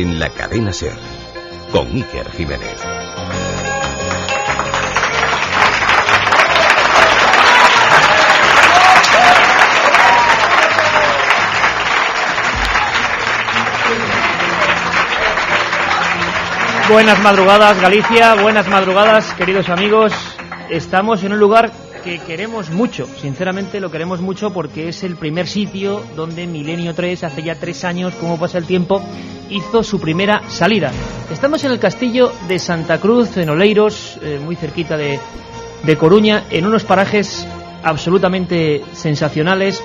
en la cadena SER, con Iker Jiménez. Buenas madrugadas, Galicia, buenas madrugadas, queridos amigos. Estamos en un lugar que queremos mucho, sinceramente lo queremos mucho, porque es el primer sitio donde Milenio 3, hace ya 3 años, como pasa el tiempo, hizo su primera salida. Estamos en el castillo de Santa Cruz, en Oleiros, muy cerquita de Coruña, en unos parajes absolutamente sensacionales.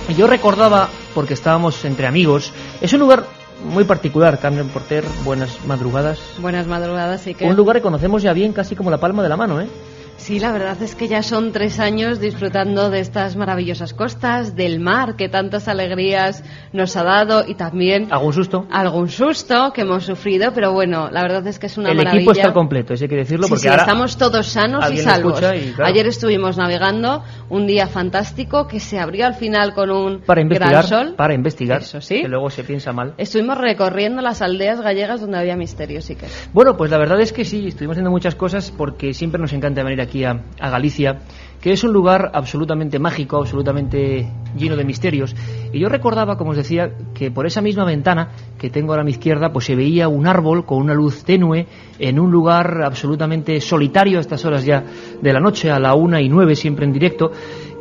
Y yo recordaba, porque estábamos entre amigos, es un lugar muy particular. Carmen Porter, buenas madrugadas. Buenas madrugadas, sí que... Un lugar que conocemos ya bien, casi como la palma de la mano, ¿eh? Sí, la verdad es que ya son 3 años disfrutando de estas maravillosas costas, del mar que tantas alegrías nos ha dado, y también... ¿Algún susto? Algún susto que hemos sufrido, pero bueno, la verdad es que es una maravilla. El equipo está completo, eso hay que decirlo, porque sí, ahora estamos todos sanos y salvos. Claro. Ayer estuvimos navegando, un día fantástico que se abrió al final con un gran sol. Para investigar, eso sí. Que luego se piensa mal. Estuvimos recorriendo las aldeas gallegas donde había misterios, sí que... Bueno, pues la verdad es que sí, estuvimos haciendo muchas cosas, porque siempre nos encanta venir aquí a Galicia, que es un lugar absolutamente mágico, absolutamente lleno de misterios. Y yo recordaba, como os decía, que por esa misma ventana que tengo ahora a mi izquierda, pues se veía un árbol con una luz tenue en un lugar absolutamente solitario a estas horas ya de la noche, a la 1:09, siempre en directo.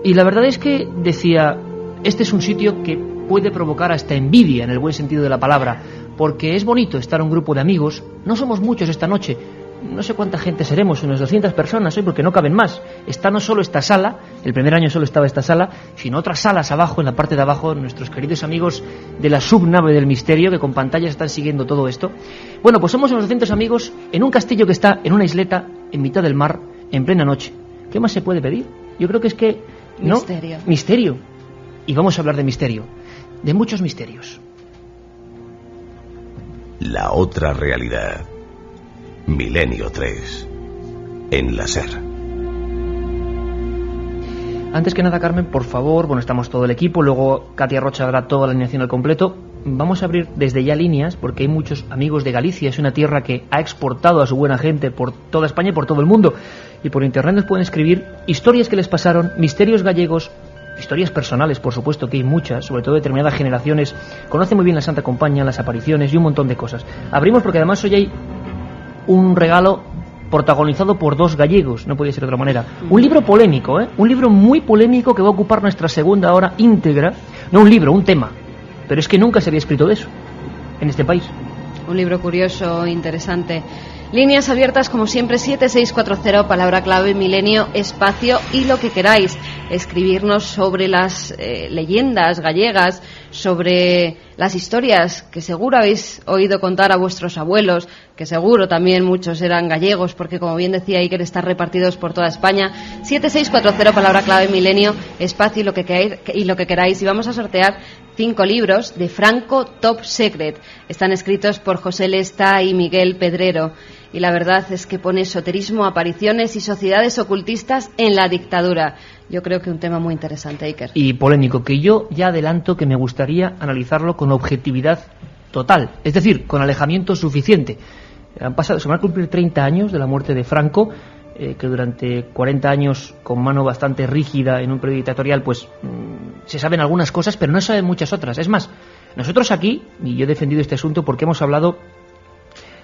Y la verdad es que decía, este es un sitio que puede provocar hasta envidia, en el buen sentido de la palabra, porque es bonito estar un grupo de amigos. No somos muchos esta noche, no sé cuánta gente seremos, unas 200 personas hoy, porque no caben más. Está no solo esta sala, el primer año solo estaba esta sala, sino otras salas abajo, en la parte de abajo, nuestros queridos amigos de la subnave del misterio, que con pantallas están siguiendo todo esto. Bueno, pues somos unos 200 amigos en un castillo que está en una isleta, en mitad del mar, en plena noche. ¿Qué más se puede pedir? Yo creo que es que... ¿no? Misterio. Y vamos a hablar de misterio, de muchos misterios. La otra realidad. Milenio 3, en la SER. Antes que nada, Carmen, por favor, bueno, estamos todo el equipo, luego Katia Rocha dará toda la alineación al completo. Vamos a abrir desde ya líneas, porque hay muchos amigos de Galicia, es una tierra que ha exportado a su buena gente por toda España y por todo el mundo. Y por internet nos pueden escribir historias que les pasaron, misterios gallegos, historias personales, por supuesto, que hay muchas, sobre todo determinadas generaciones conocen muy bien la Santa Compañía, las apariciones y un montón de cosas. Abrimos porque además hoy hay un regalo protagonizado por 2 gallegos, no podía ser de otra manera. Un libro polémico, un libro muy polémico que va a ocupar nuestra segunda hora íntegra. No un libro, un tema. Pero es que nunca se había escrito de eso en este país. Un libro curioso, interesante. Líneas abiertas como siempre, 7640, palabra clave, milenio, espacio y lo que queráis. Escribirnos sobre las leyendas gallegas, sobre las historias que seguro habéis oído contar a vuestros abuelos, que seguro también muchos eran gallegos, porque como bien decía Iker, están repartidos por toda España. 7640, palabra clave, milenio, espacio y lo que queráis. Y vamos a sortear 5 libros de Franco Top Secret. Están escritos por José Lesta y Miguel Pedrero. Y la verdad es que pone esoterismo, apariciones y sociedades ocultistas en la dictadura. Yo creo que un tema muy interesante, Iker. Y polémico, que yo ya adelanto que me gustaría analizarlo con objetividad total, es decir, con alejamiento suficiente. Se van a cumplir 30 años de la muerte de Franco, que durante 40 años, con mano bastante rígida en un periodo dictatorial, pues se saben algunas cosas, pero no se saben muchas otras. Es más, nosotros aquí, y yo he defendido este asunto porque hemos hablado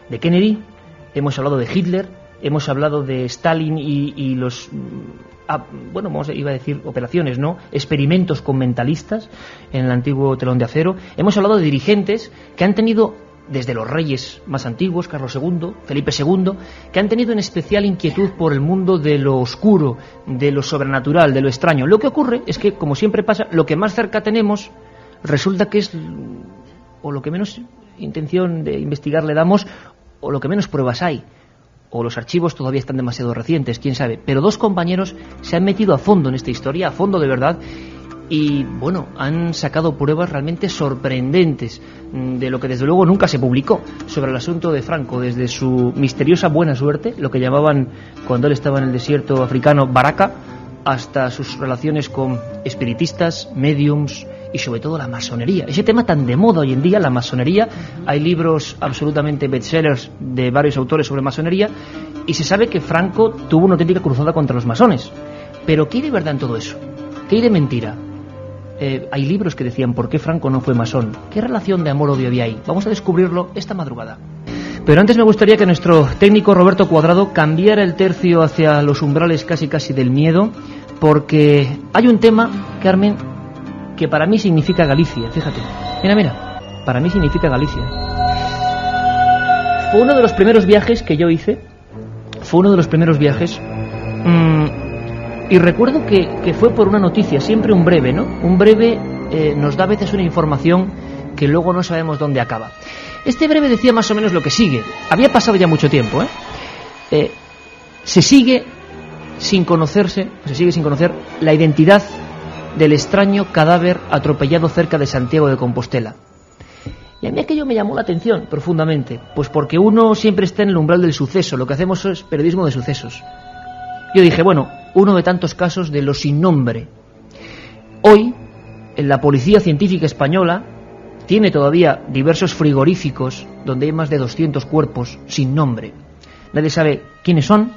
de Kennedy, hemos hablado de Hitler, hemos hablado de Stalin y los... iba a decir operaciones, ¿no? Experimentos con mentalistas en el antiguo telón de acero. Hemos hablado de dirigentes que han tenido, desde los reyes más antiguos, Carlos II, Felipe II, que han tenido en especial inquietud por el mundo de lo oscuro, de lo sobrenatural, de lo extraño. Lo que ocurre es que, como siempre pasa, lo que más cerca tenemos resulta que es, o lo que menos intención de investigar le damos, o lo que menos pruebas hay. O los archivos todavía están demasiado recientes, quién sabe. Pero 2 compañeros se han metido a fondo en esta historia, a fondo de verdad, y bueno, han sacado pruebas realmente sorprendentes de lo que desde luego nunca se publicó sobre el asunto de Franco, desde su misteriosa buena suerte, lo que llamaban cuando él estaba en el desierto africano Baraka, hasta sus relaciones con espiritistas, médiums y sobre todo la masonería. Ese tema tan de moda hoy en día, la masonería. Hay libros absolutamente bestsellers de varios autores sobre masonería, y se sabe que Franco tuvo una auténtica cruzada contra los masones. Pero ¿qué hay de verdad en todo eso? ¿Qué hay de mentira? Hay libros que decían ¿por qué Franco no fue masón? ¿Qué relación de amor-odio había ahí? Vamos a descubrirlo esta madrugada. Pero antes me gustaría que nuestro técnico Roberto Cuadrado cambiara el tercio hacia los umbrales casi del miedo, porque hay un tema, Carmen, que para mí significa Galicia. Fíjate, mira, para mí significa Galicia. Fue uno de los primeros viajes que yo hice, y recuerdo que fue por una noticia, siempre un breve, ¿no? Un breve nos da a veces una información que luego no sabemos dónde acaba. Este breve decía más o menos lo que sigue. Había pasado ya mucho tiempo, se sigue sin conocer la identidad del extraño cadáver atropellado cerca de Santiago de Compostela. Y a mí aquello me llamó la atención profundamente, pues porque uno siempre está en el umbral del suceso, lo que hacemos es periodismo de sucesos. Yo dije, bueno, uno de tantos casos de lo sin nombre. Hoy, en la Policía Científica Española tiene todavía diversos frigoríficos donde hay más de 200 cuerpos sin nombre. Nadie sabe quiénes son,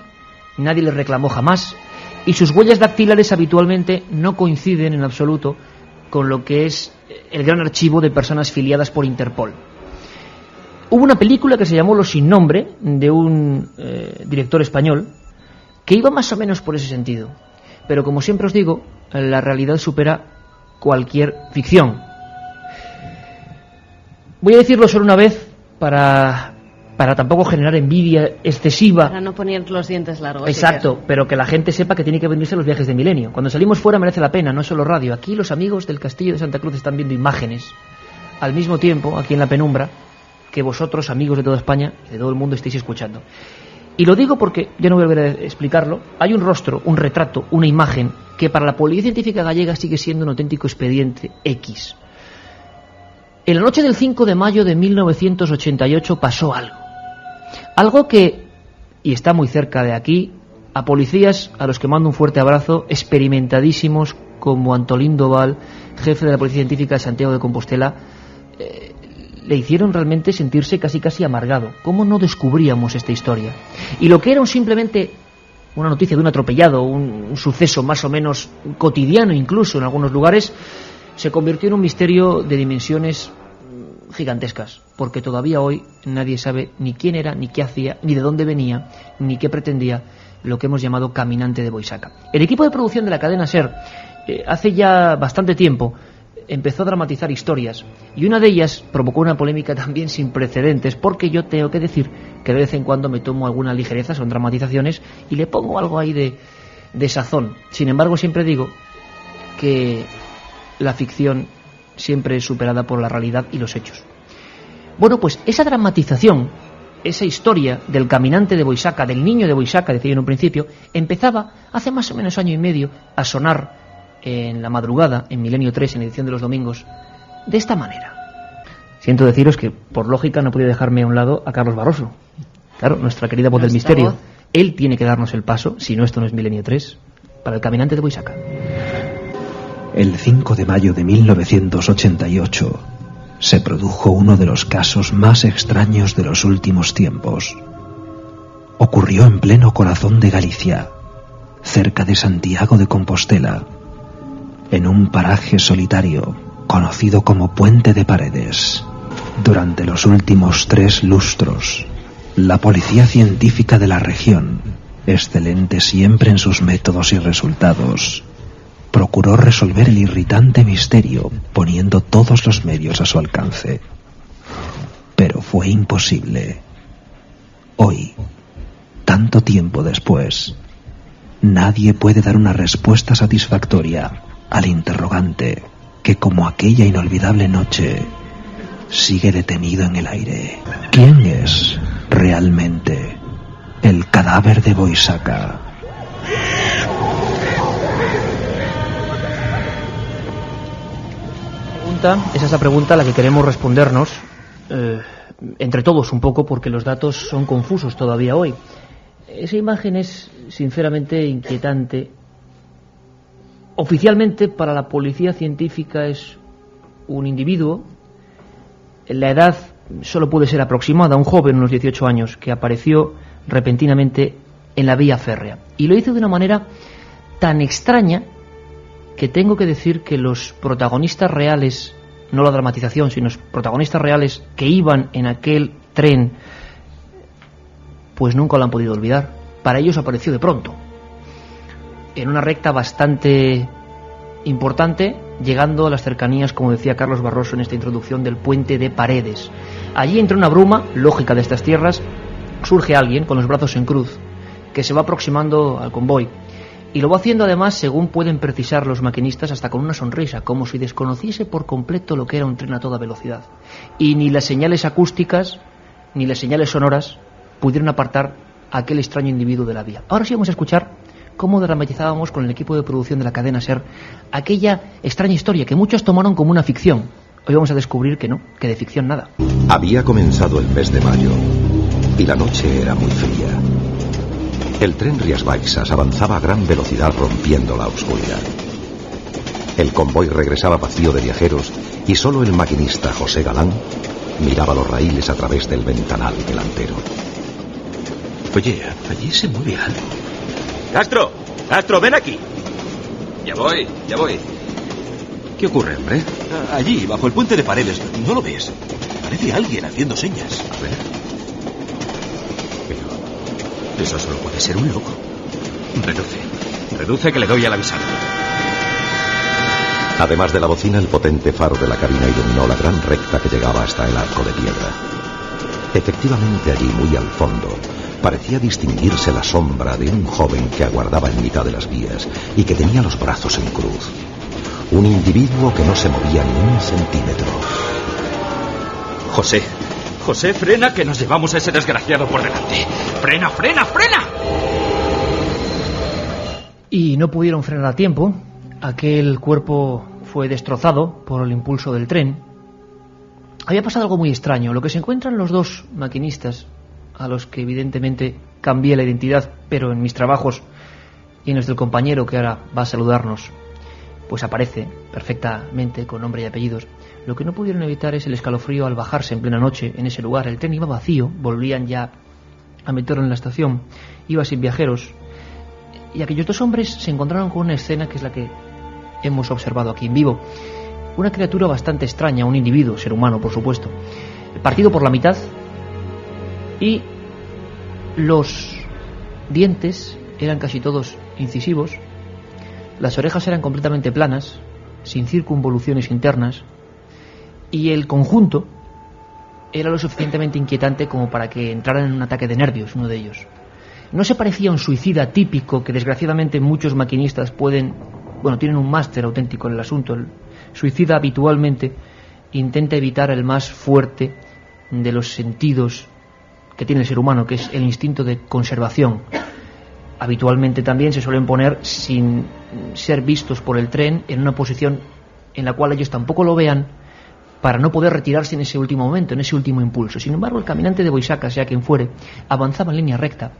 nadie les reclamó jamás, y sus huellas dactilares habitualmente no coinciden en absoluto con lo que es el gran archivo de personas filiadas por Interpol. Hubo una película que se llamó Los sin nombre, de un director español, que iba más o menos por ese sentido. Pero como siempre os digo, la realidad supera cualquier ficción. Voy a decirlo solo una vez para tampoco generar envidia excesiva. Para no poner los dientes largos. Exacto, pero que la gente sepa que tiene que venirse a los viajes de Milenio. Cuando salimos fuera merece la pena, no es solo radio. Aquí los amigos del Castillo de Santa Cruz están viendo imágenes al mismo tiempo, aquí en la penumbra, que vosotros, amigos de toda España, de todo el mundo, estéis escuchando. Y lo digo porque, ya no voy a volver a explicarlo, hay un rostro, un retrato, una imagen que para la Policía Científica Gallega sigue siendo un auténtico expediente X. En la noche del 5 de mayo de 1988 pasó algo. Algo que, y está muy cerca de aquí, a policías a los que mando un fuerte abrazo, experimentadísimos como Antolín Doval, jefe de la Policía Científica de Santiago de Compostela, le hicieron realmente sentirse casi amargado. ¿Cómo no descubríamos esta historia? Y lo que era simplemente una noticia de un atropellado, un suceso más o menos cotidiano incluso en algunos lugares, se convirtió en un misterio de dimensiones gigantescas, porque todavía hoy nadie sabe ni quién era, ni qué hacía, ni de dónde venía, ni qué pretendía lo que hemos llamado caminante de Boisaca. El equipo de producción de la cadena SER, hace ya bastante tiempo, empezó a dramatizar historias, y una de ellas provocó una polémica también sin precedentes, porque yo tengo que decir que de vez en cuando me tomo alguna ligereza, son dramatizaciones, y le pongo algo ahí de sazón. Sin embargo, siempre digo que la ficción siempre es superada por la realidad y los hechos. Bueno, pues esa dramatización, esa historia del caminante de Boisaca, del niño de Boisaca, decía yo en un principio, empezaba hace más o menos año y medio a sonar en la madrugada, en Milenio 3, en edición de los domingos, de esta manera. Siento deciros que, por lógica, no podía dejarme a un lado a Carlos Barroso. Claro, nuestra querida voz del misterio. Él tiene que darnos el paso, si no esto no es Milenio 3, para el caminante de Boisaca. El 5 de mayo de 1988 se produjo uno de los casos más extraños de los últimos tiempos. Ocurrió en pleno corazón de Galicia, cerca de Santiago de Compostela, en un paraje solitario conocido como Puente de Paredes. Durante los últimos 3 lustros, la Policía Científica de la región, excelente siempre en sus métodos y resultados, procuró resolver el irritante misterio poniendo todos los medios a su alcance. Pero fue imposible. Hoy, tanto tiempo después, nadie puede dar una respuesta satisfactoria al interrogante que, como aquella inolvidable noche, sigue detenido en el aire. ¿Quién es realmente el cadáver de Boisaca? Esa es la pregunta a la que queremos respondernos entre todos un poco, porque los datos son confusos todavía hoy. Esa imagen es sinceramente inquietante. Oficialmente para la Policía Científica es un individuo, la edad solo puede ser aproximada, un joven, unos 18 años, que apareció repentinamente en la vía férrea. Y lo hizo de una manera tan extraña que tengo que decir que los protagonistas reales, no la dramatización, sino los protagonistas reales que iban en aquel tren, pues nunca lo han podido olvidar. Para ellos apareció de pronto, en una recta bastante importante, llegando a las cercanías, como decía Carlos Barroso en esta introducción, del puente de Paredes. Allí, entre una bruma lógica de estas tierras, surge alguien con los brazos en cruz, que se va aproximando al convoy, y lo va haciendo además, según pueden precisar los maquinistas, hasta con una sonrisa, como si desconociese por completo lo que era un tren a toda velocidad, y ni las señales acústicas ni las señales sonoras pudieron apartar a aquel extraño individuo de la vía. Ahora sí vamos a escuchar cómo dramatizábamos con el equipo de producción de la cadena SER aquella extraña historia que muchos tomaron como una ficción. Hoy vamos a descubrir que no, que de ficción nada. Había comenzado el mes de mayo y la noche era muy fría. El tren Rías Baixas avanzaba a gran velocidad rompiendo la oscuridad. El convoy regresaba vacío de viajeros y solo el maquinista José Galán miraba los raíles a través del ventanal delantero. Oye, allí se mueve algo. ¡Castro, ven aquí! Ya voy. ¿Qué ocurre, hombre? Allí, bajo el puente de Paredes. ¿No lo ves? Parece alguien haciendo señas. A ver. Pero eso solo puede ser un loco. Reduce que le doy al avisado. Además de la bocina, el potente faro de la cabina iluminó la gran recta que llegaba hasta el arco de piedra. Efectivamente, allí, muy al fondo, parecía distinguirse la sombra de un joven que aguardaba en mitad de las vías y que tenía los brazos en cruz. Un individuo que no se movía ni un centímetro. José, frena, que nos llevamos a ese desgraciado por delante. ¡Frena! Y no pudieron frenar a tiempo. Aquel cuerpo fue destrozado por el impulso del tren. Había pasado algo muy extraño. Lo que se encuentran los dos maquinistas, a los que evidentemente cambié la identidad, pero en mis trabajos y en los del compañero que ahora va a saludarnos, pues aparece perfectamente con nombre y apellidos. Lo que no pudieron evitar es el escalofrío al bajarse en plena noche en ese lugar. El tren iba vacío, volvían ya a meterlo en la estación, iba sin viajeros, y aquellos dos hombres se encontraron con una escena que es la que hemos observado aquí en vivo. Una criatura bastante extraña, un individuo, ser humano por supuesto, partido por la mitad, y los dientes eran casi todos incisivos, las orejas eran completamente planas, sin circunvoluciones internas, y el conjunto era lo suficientemente inquietante como para que entraran en un ataque de nervios, uno de ellos. No se parecía a un suicida típico que desgraciadamente muchos maquinistas tienen un máster auténtico en el asunto. El suicida habitualmente intenta evitar el más fuerte de los sentidos que tiene el ser humano, que es el instinto de conservación. Habitualmente también se suelen poner, sin ser vistos por el tren, en una posición en la cual ellos tampoco lo vean, para no poder retirarse en ese último momento, en ese último impulso. Sin embargo, el caminante de Boixaca, sea quien fuere, avanzaba en línea recta,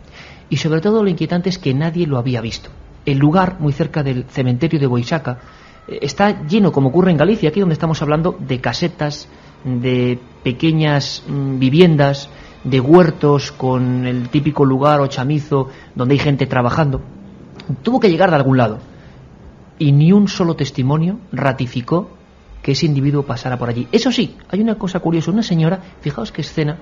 y sobre todo lo inquietante es que nadie lo había visto. El lugar, muy cerca del cementerio de Boixaca, está lleno, como ocurre en Galicia, aquí donde estamos hablando de casetas, de pequeñas viviendas, de huertos con el típico lugar o chamizo donde hay gente trabajando. Tuvo que llegar de algún lado, y ni un solo testimonio ratificó que ese individuo pasara por allí. Eso sí, hay una cosa curiosa. Una señora, fijaos qué escena,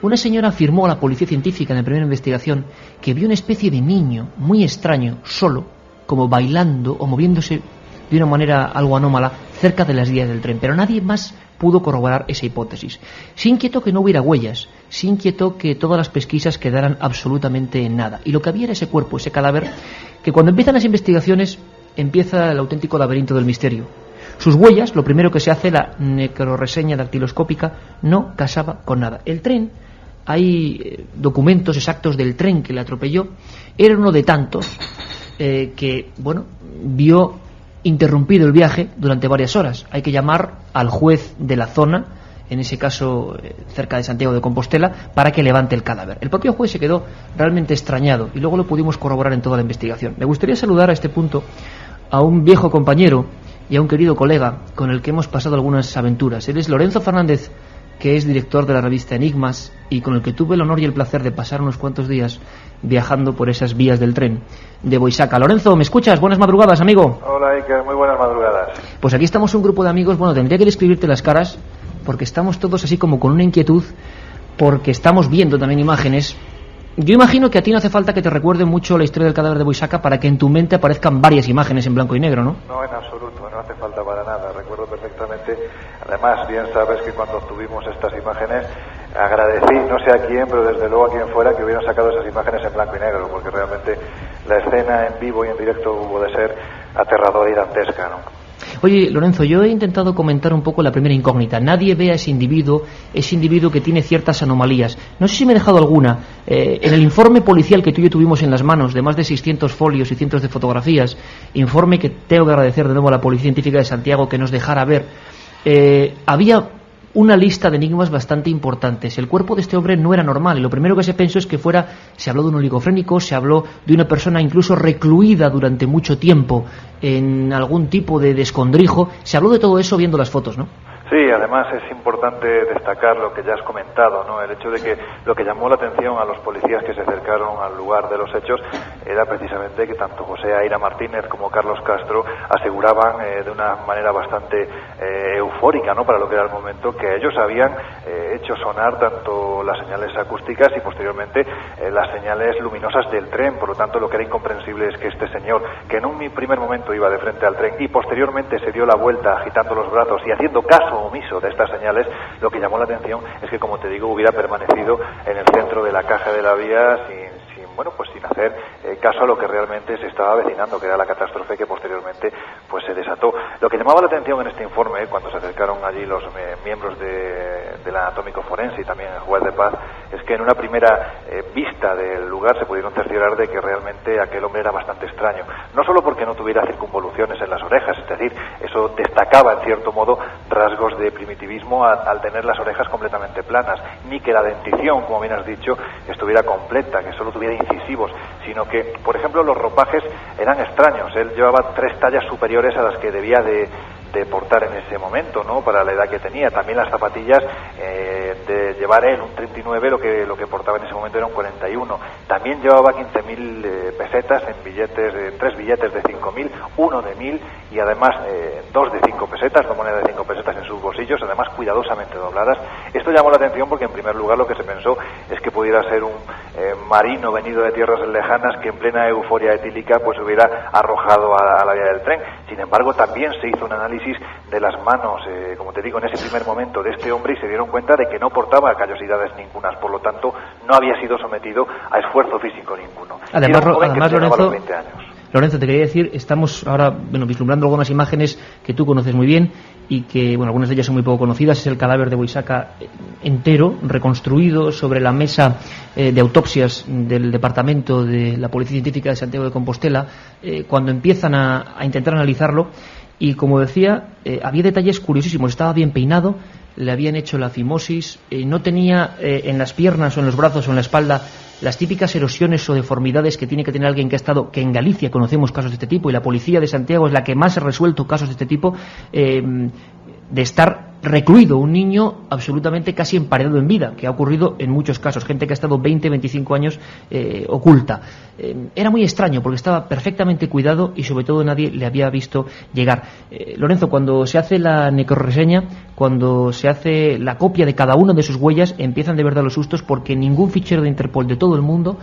una señora afirmó a la policía científica en la primera investigación que vio una especie de niño muy extraño, solo, como bailando o moviéndose de una manera algo anómala cerca de las vías del tren, pero nadie más pudo corroborar esa hipótesis. Se inquietó que no hubiera huellas, se inquietó que todas las pesquisas quedaran absolutamente en nada, y lo que había era ese cuerpo, ese cadáver, que cuando empiezan las investigaciones empieza el auténtico laberinto del misterio. Sus huellas, lo primero que se hace, la necroreseña dactiloscópica, no casaba con nada. El tren, hay documentos exactos del tren que le atropelló, era uno de tantos que vio interrumpido el viaje durante varias horas. Hay que llamar al juez de la zona, en ese caso cerca de Santiago de Compostela, para que levante el cadáver. El propio juez se quedó realmente extrañado y luego lo pudimos corroborar en toda la investigación. Me gustaría saludar a este punto a un viejo compañero y a un querido colega con el que hemos pasado algunas aventuras. Él es Lorenzo Fernández, que es director de la revista Enigmas y con el que tuve el honor y el placer de pasar unos cuantos días viajando por esas vías del tren de Boisaca. Lorenzo, ¿me escuchas? Buenas madrugadas, amigo. Hola, Iker, muy buenas madrugadas. Pues aquí estamos un grupo de amigos. Bueno, tendría que describirte las caras porque estamos todos así como con una inquietud, porque estamos viendo también imágenes. Yo imagino que a ti no hace falta que te recuerde mucho la historia del cadáver de Boisaca para que en tu mente aparezcan varias imágenes en blanco y negro, ¿no? No, en absoluto, no hace falta para nada. Recuerdo perfectamente. Además, bien sabes que cuando obtuvimos estas imágenes, agradecí, no sé a quién, pero desde luego a quien fuera, que hubieran sacado esas imágenes en blanco y negro, porque realmente la escena en vivo y en directo hubo de ser aterradora y dantesca, ¿no? Oye, Lorenzo, yo he intentado comentar un poco la primera incógnita. Nadie ve a ese individuo que tiene ciertas anomalías. No sé si me he dejado alguna. En el informe policial que tú y yo tuvimos en las manos, de más de 600 folios y cientos de fotografías, informe que tengo que agradecer de nuevo a la Policía Científica de Santiago que nos dejara ver, había una lista de enigmas bastante importantes. El cuerpo de este hombre no era normal y lo primero que se pensó es que se habló de un oligofrénico, se habló de una persona incluso recluida durante mucho tiempo en algún tipo de escondrijo. Se habló de todo eso viendo las fotos, ¿no? Sí, además es importante destacar lo que ya has comentado, ¿no? El hecho de que lo que llamó la atención a los policías que se acercaron al lugar de los hechos era precisamente que tanto José Aira Martínez como Carlos Castro aseguraban de una manera bastante eufórica, ¿no?, para lo que era el momento, que ellos habían hecho sonar tanto las señales acústicas y posteriormente las señales luminosas del tren. Por lo tanto, lo que era incomprensible es que este señor, que en un primer momento iba de frente al tren y posteriormente se dio la vuelta agitando los brazos y haciendo caso omiso de estas señales, lo que llamó la atención es que, como te digo, hubiera permanecido en el centro de la caja de la vía sin hacer caso a lo que realmente se estaba avecinando, que era la catástrofe que posteriormente pues se desató. Lo que llamaba la atención en este informe, cuando se acercaron allí los miembros del anatómico forense y también el juez de paz, es que en una primera vista del lugar se pudieron cerciorar de que realmente aquel hombre era bastante extraño, no solo porque no tuviera circunvoluciones en las orejas, es decir, eso destacaba en cierto modo rasgos de primitivismo al tener las orejas completamente planas, ni que la dentición, como bien has dicho, estuviera completa, que solo tuviera incisivos, sino que, por ejemplo, los ropajes eran extraños. Él llevaba 3 tallas superiores a las que debía de portar en ese momento, ¿no?, para la edad que tenía. También las zapatillas, de llevar él un 39, lo que portaba en ese momento era un 41. También llevaba 15.000 pesetas en billetes, 3 billetes de 5.000, 1 de 1.000 y además 2 de 5 pesetas, 2 monedas de 5 pesetas en sus bolsillos, además cuidadosamente dobladas. Esto llamó la atención porque, en primer lugar, lo que se pensó es que pudiera ser un marino venido de tierras lejanas que en plena euforia etílica pues hubiera arrojado a la vía del tren. Sin embargo, también se hizo un análisis de las manos, como te digo, en ese primer momento de este hombre, y se dieron cuenta de que no portaba callosidades ningunas, por lo tanto no había sido sometido a esfuerzo físico ninguno. Además, Lorenzo, te quería decir, estamos ahora vislumbrando algunas imágenes que tú conoces muy bien y que, algunas de ellas son muy poco conocidas. Es el cadáver de Boisaca entero, reconstruido sobre la mesa de autopsias del departamento de la Policía Científica de Santiago de Compostela, cuando empiezan a intentar analizarlo. Y como decía, había detalles curiosísimos. Estaba bien peinado, le habían hecho la fimosis, no tenía en las piernas o en los brazos o en la espalda las típicas erosiones o deformidades que tiene que tener alguien que en Galicia conocemos casos de este tipo, y la Policía de Santiago es la que más ha resuelto casos de este tipo, de estar recluido un niño absolutamente casi emparedado en vida, que ha ocurrido en muchos casos, gente que ha estado 20, 25 años oculta. Era muy extraño porque estaba perfectamente cuidado y sobre todo nadie le había visto llegar. Lorenzo, cuando se hace la necrorreseña, cuando se hace la copia de cada una de sus huellas, empiezan de verdad los sustos, porque ningún fichero de Interpol de todo el mundo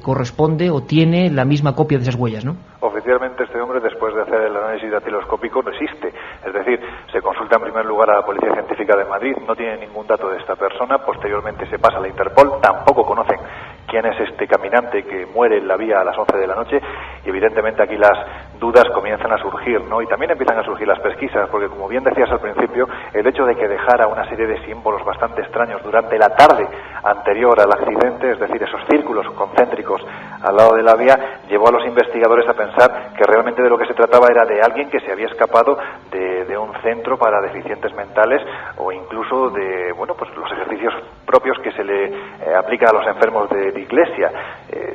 corresponde o tiene la misma copia de esas huellas, ¿no? Oficialmente este hombre, después de hacer el análisis datiloscópico, no existe. Es decir, se consulta en primer lugar a la Policía Científica de Madrid, no tiene ningún dato de esta persona, posteriormente se pasa a la Interpol, tampoco conocen quién es este caminante que muere en la vía a las 11 de la noche, y evidentemente aquí las dudas comienzan a surgir, ¿no? Y también empiezan a surgir las pesquisas, porque, como bien decías al principio, el hecho de que dejara una serie de símbolos bastante extraños durante la tarde anterior al accidente, es decir, esos círculos concéntricos al lado de la vía, llevó a los investigadores a pensar que realmente de lo que se trataba era de alguien que se había escapado de un centro para deficientes mentales, o incluso de, pues los ejercicios propios que se le aplican a los enfermos de iglesia.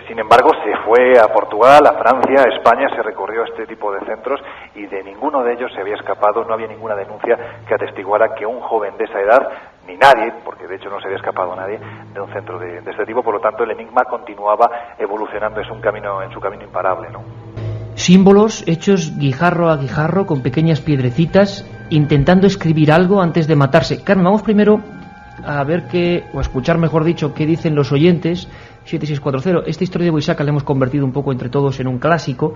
Sin embargo, se fue a Portugal, a Francia, a España, se recorrió este tipo de centros y de ninguno de ellos se había escapado, no había ninguna denuncia que atestiguara que un joven de esa edad, ni nadie, porque de hecho no se había escapado nadie de un centro de este tipo. Por lo tanto, el enigma continuaba evolucionando en su camino imparable, ¿no? Símbolos hechos guijarro a guijarro con pequeñas piedrecitas, intentando escribir algo antes de matarse. Carmen, vamos primero a ver o a escuchar, mejor dicho, qué dicen los oyentes. 7640. Esta historia de Boissaca la hemos convertido un poco entre todos en un clásico,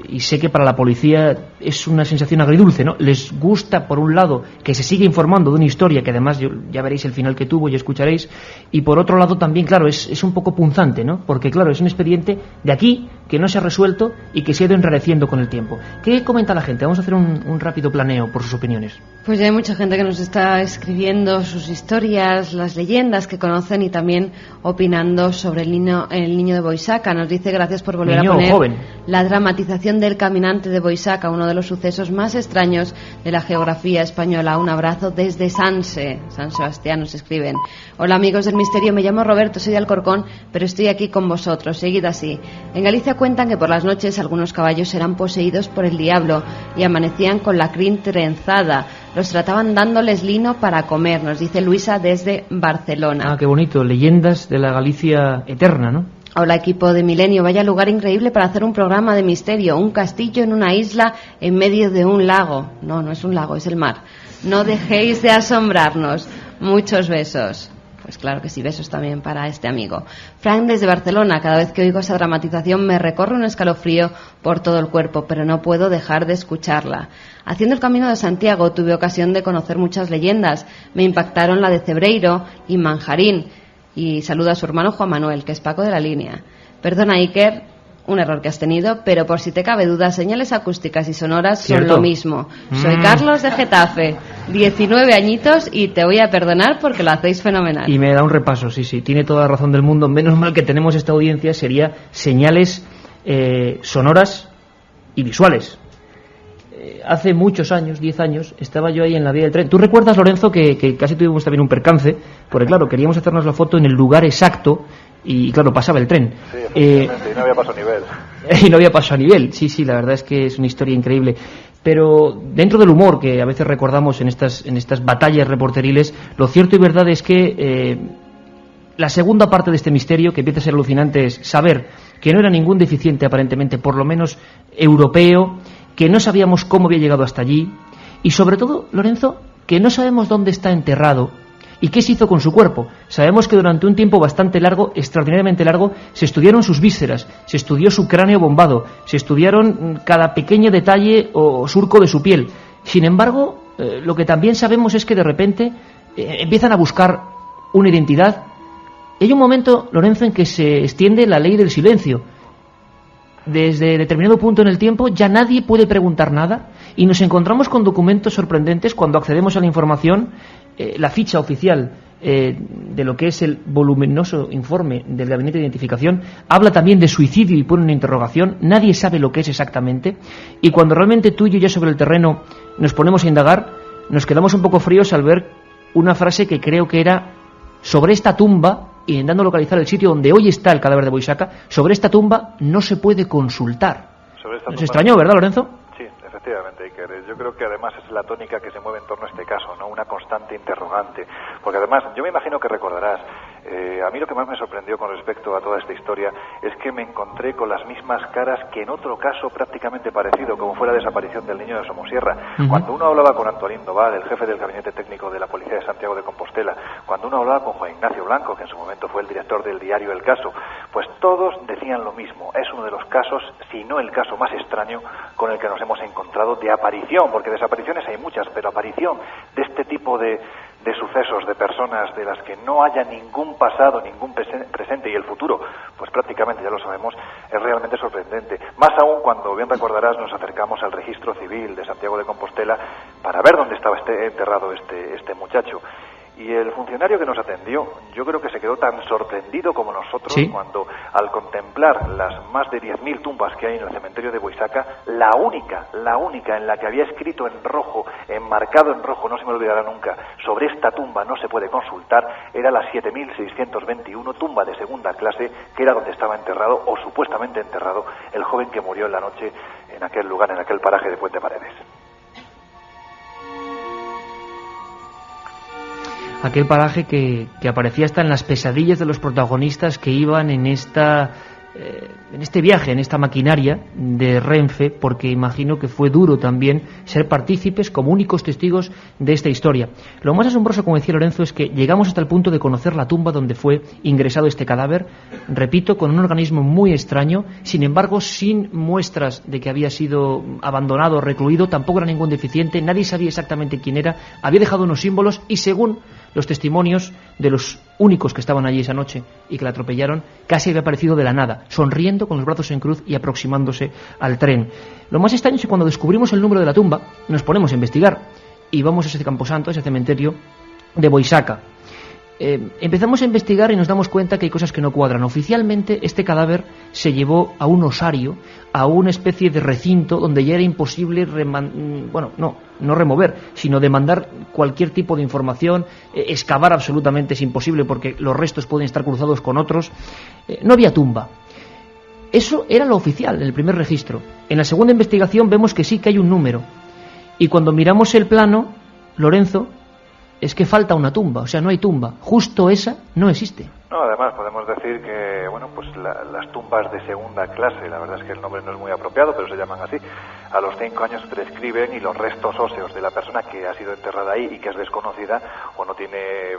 y sé que para la policía es una sensación agridulce, ¿no? Les gusta, por un lado, que se siga informando de una historia que además ya veréis el final que tuvo y escucharéis, y por otro lado también, claro, es un poco punzante, ¿no? Porque claro, es un expediente de aquí que no se ha resuelto y que se ha ido enrareciendo con el tiempo. ¿Qué comenta la gente? Vamos a hacer un rápido planeo por sus opiniones. Pues ya hay mucha gente que nos está escribiendo sus historias, las leyendas que conocen y también opinando sobre el niño de Boissaca. Nos dice: gracias por volver a poner joven. La dramatización del caminante de Boissaca, uno de los sucesos más extraños de la geografía española. Un abrazo desde San Sebastián, nos escriben. Hola amigos del misterio, me llamo Roberto, soy de Alcorcón, pero estoy aquí con vosotros, seguid así. En Galicia cuentan que por las noches algunos caballos eran poseídos por el diablo y amanecían con la crin trenzada. Los trataban dándoles lino para comer, nos dice Luisa desde Barcelona. Ah, qué bonito, leyendas de la Galicia eterna, ¿no? Hola equipo de Milenio, vaya lugar increíble para hacer un programa de misterio, un castillo en una isla en medio de un lago. No, no es un lago, es el mar. No dejéis de asombrarnos. Muchos besos. Pues claro que sí, besos también para este amigo. Frank desde Barcelona, cada vez que oigo esa dramatización me recorre un escalofrío por todo el cuerpo, pero no puedo dejar de escucharla. Haciendo el Camino de Santiago tuve ocasión de conocer muchas leyendas. Me impactaron la de Cebreiro y Manjarín. Y saluda a su hermano Juan Manuel, que es Paco de la Línea. Perdona Iker, un error que has tenido, pero por si te cabe duda, señales acústicas y sonoras ¿Cierto? son lo mismo. Soy Carlos de Getafe, 19 añitos, y te voy a perdonar porque lo hacéis fenomenal. Y me da un repaso, sí, tiene toda la razón del mundo. Menos mal que tenemos esta audiencia, sería señales sonoras y visuales. Hace muchos años, 10 años, estaba yo ahí en la vía del tren. ¿Tú recuerdas, Lorenzo, que casi tuvimos también un percance? Porque claro, queríamos hacernos la foto en el lugar exacto y claro, pasaba el tren. Sí, efectivamente, y no había paso a nivel. Y no había paso a nivel, sí, la verdad es que es una historia increíble. Pero dentro del humor que a veces recordamos en estas batallas reporteriles, lo cierto y verdad es que la segunda parte de este misterio, que empieza a ser alucinante, es saber que no era ningún deficiente aparentemente, por lo menos europeo, que no sabíamos cómo había llegado hasta allí, y sobre todo, Lorenzo, que no sabemos dónde está enterrado y qué se hizo con su cuerpo. Sabemos que durante un tiempo bastante largo, extraordinariamente largo, se estudiaron sus vísceras, se estudió su cráneo bombado, se estudiaron cada pequeño detalle o surco de su piel. Sin embargo, lo que también sabemos es que de repente empiezan a buscar una identidad. Y hay un momento, Lorenzo, en que se extiende la ley del silencio. Desde determinado punto en el tiempo ya nadie puede preguntar nada y nos encontramos con documentos sorprendentes cuando accedemos a la información. La ficha oficial de lo que es el voluminoso informe del Gabinete de Identificación habla también de suicidio y pone una interrogación. Nadie sabe lo que es exactamente, y cuando realmente tú y yo ya sobre el terreno nos ponemos a indagar, nos quedamos un poco fríos al ver una frase que creo que era: sobre esta tumba, intentando localizar el sitio donde hoy está el cadáver de Boissaca, sobre esta tumba no se puede consultar. Nos extrañó, ¿verdad, Lorenzo? Sí, efectivamente, Iker. Yo creo que además es la tónica que se mueve en torno a este caso, ¿no? Una constante interrogante. Porque además, yo me imagino que recordarás, a mí lo que más me sorprendió con respecto a toda esta historia es que me encontré con las mismas caras que en otro caso prácticamente parecido, como fue la desaparición del niño de Somosierra. Cuando uno hablaba con Antolín Doval, el jefe del Gabinete Técnico de la Policía de Santiago de Compostela, cuando uno hablaba con Juan Ignacio Blanco, que en su momento fue el director del diario El Caso, pues todos decían lo mismo: es uno de los casos, si no el caso más extraño con el que nos hemos encontrado de aparición, porque desapariciones hay muchas, pero aparición de este tipo de sucesos, de personas de las que no haya ningún pasado, ningún presente, y el futuro, pues prácticamente ya lo sabemos, es realmente sorprendente. Más aún cuando, bien recordarás, nos acercamos al registro civil de Santiago de Compostela para ver dónde estaba enterrado este muchacho. Y el funcionario que nos atendió, yo creo que se quedó tan sorprendido como nosotros cuando, al contemplar las más de 10.000 tumbas que hay en el cementerio de Boisaca, la única en la que había escrito en rojo, enmarcado en rojo, no se me olvidará nunca, sobre esta tumba no se puede consultar, era la 7.621, tumba de segunda clase, que era donde estaba enterrado, o supuestamente enterrado, el joven que murió en la noche en aquel lugar, en aquel paraje de Puente Paredes. Aquel paraje que aparecía hasta en las pesadillas de los protagonistas que iban en este viaje, en esta maquinaria de Renfe, porque imagino que fue duro también ser partícipes como únicos testigos de esta historia. Lo más asombroso, como decía Lorenzo, es que llegamos hasta el punto de conocer la tumba donde fue ingresado este cadáver, repito, con un organismo muy extraño, sin embargo, sin muestras de que había sido abandonado o recluido, tampoco era ningún deficiente, nadie sabía exactamente quién era, había dejado unos símbolos y según los testimonios de los únicos que estaban allí esa noche y que la atropellaron, casi había aparecido de la nada, sonriendo con los brazos en cruz y aproximándose al tren. Lo más extraño es que cuando descubrimos el número de la tumba, nos ponemos a investigar y vamos a ese camposanto, a ese cementerio de Boisaca. Empezamos a investigar y nos damos cuenta que hay cosas que no cuadran. Oficialmente este cadáver se llevó a un osario, a una especie de recinto donde ya era imposible no remover, sino demandar cualquier tipo de información. Excavar absolutamente es imposible porque los restos pueden estar cruzados con otros. No había tumba. Eso era lo oficial en el primer registro. En la segunda investigación vemos que sí que hay un número, y cuando miramos el plano, Lorenzo, es que falta una tumba, o sea, no hay tumba. Justo esa no existe. No, además podemos decir que, las tumbas de segunda clase, la verdad es que el nombre no es muy apropiado, pero se llaman así, a los 5 años prescriben y los restos óseos de la persona que ha sido enterrada ahí y que es desconocida o no tiene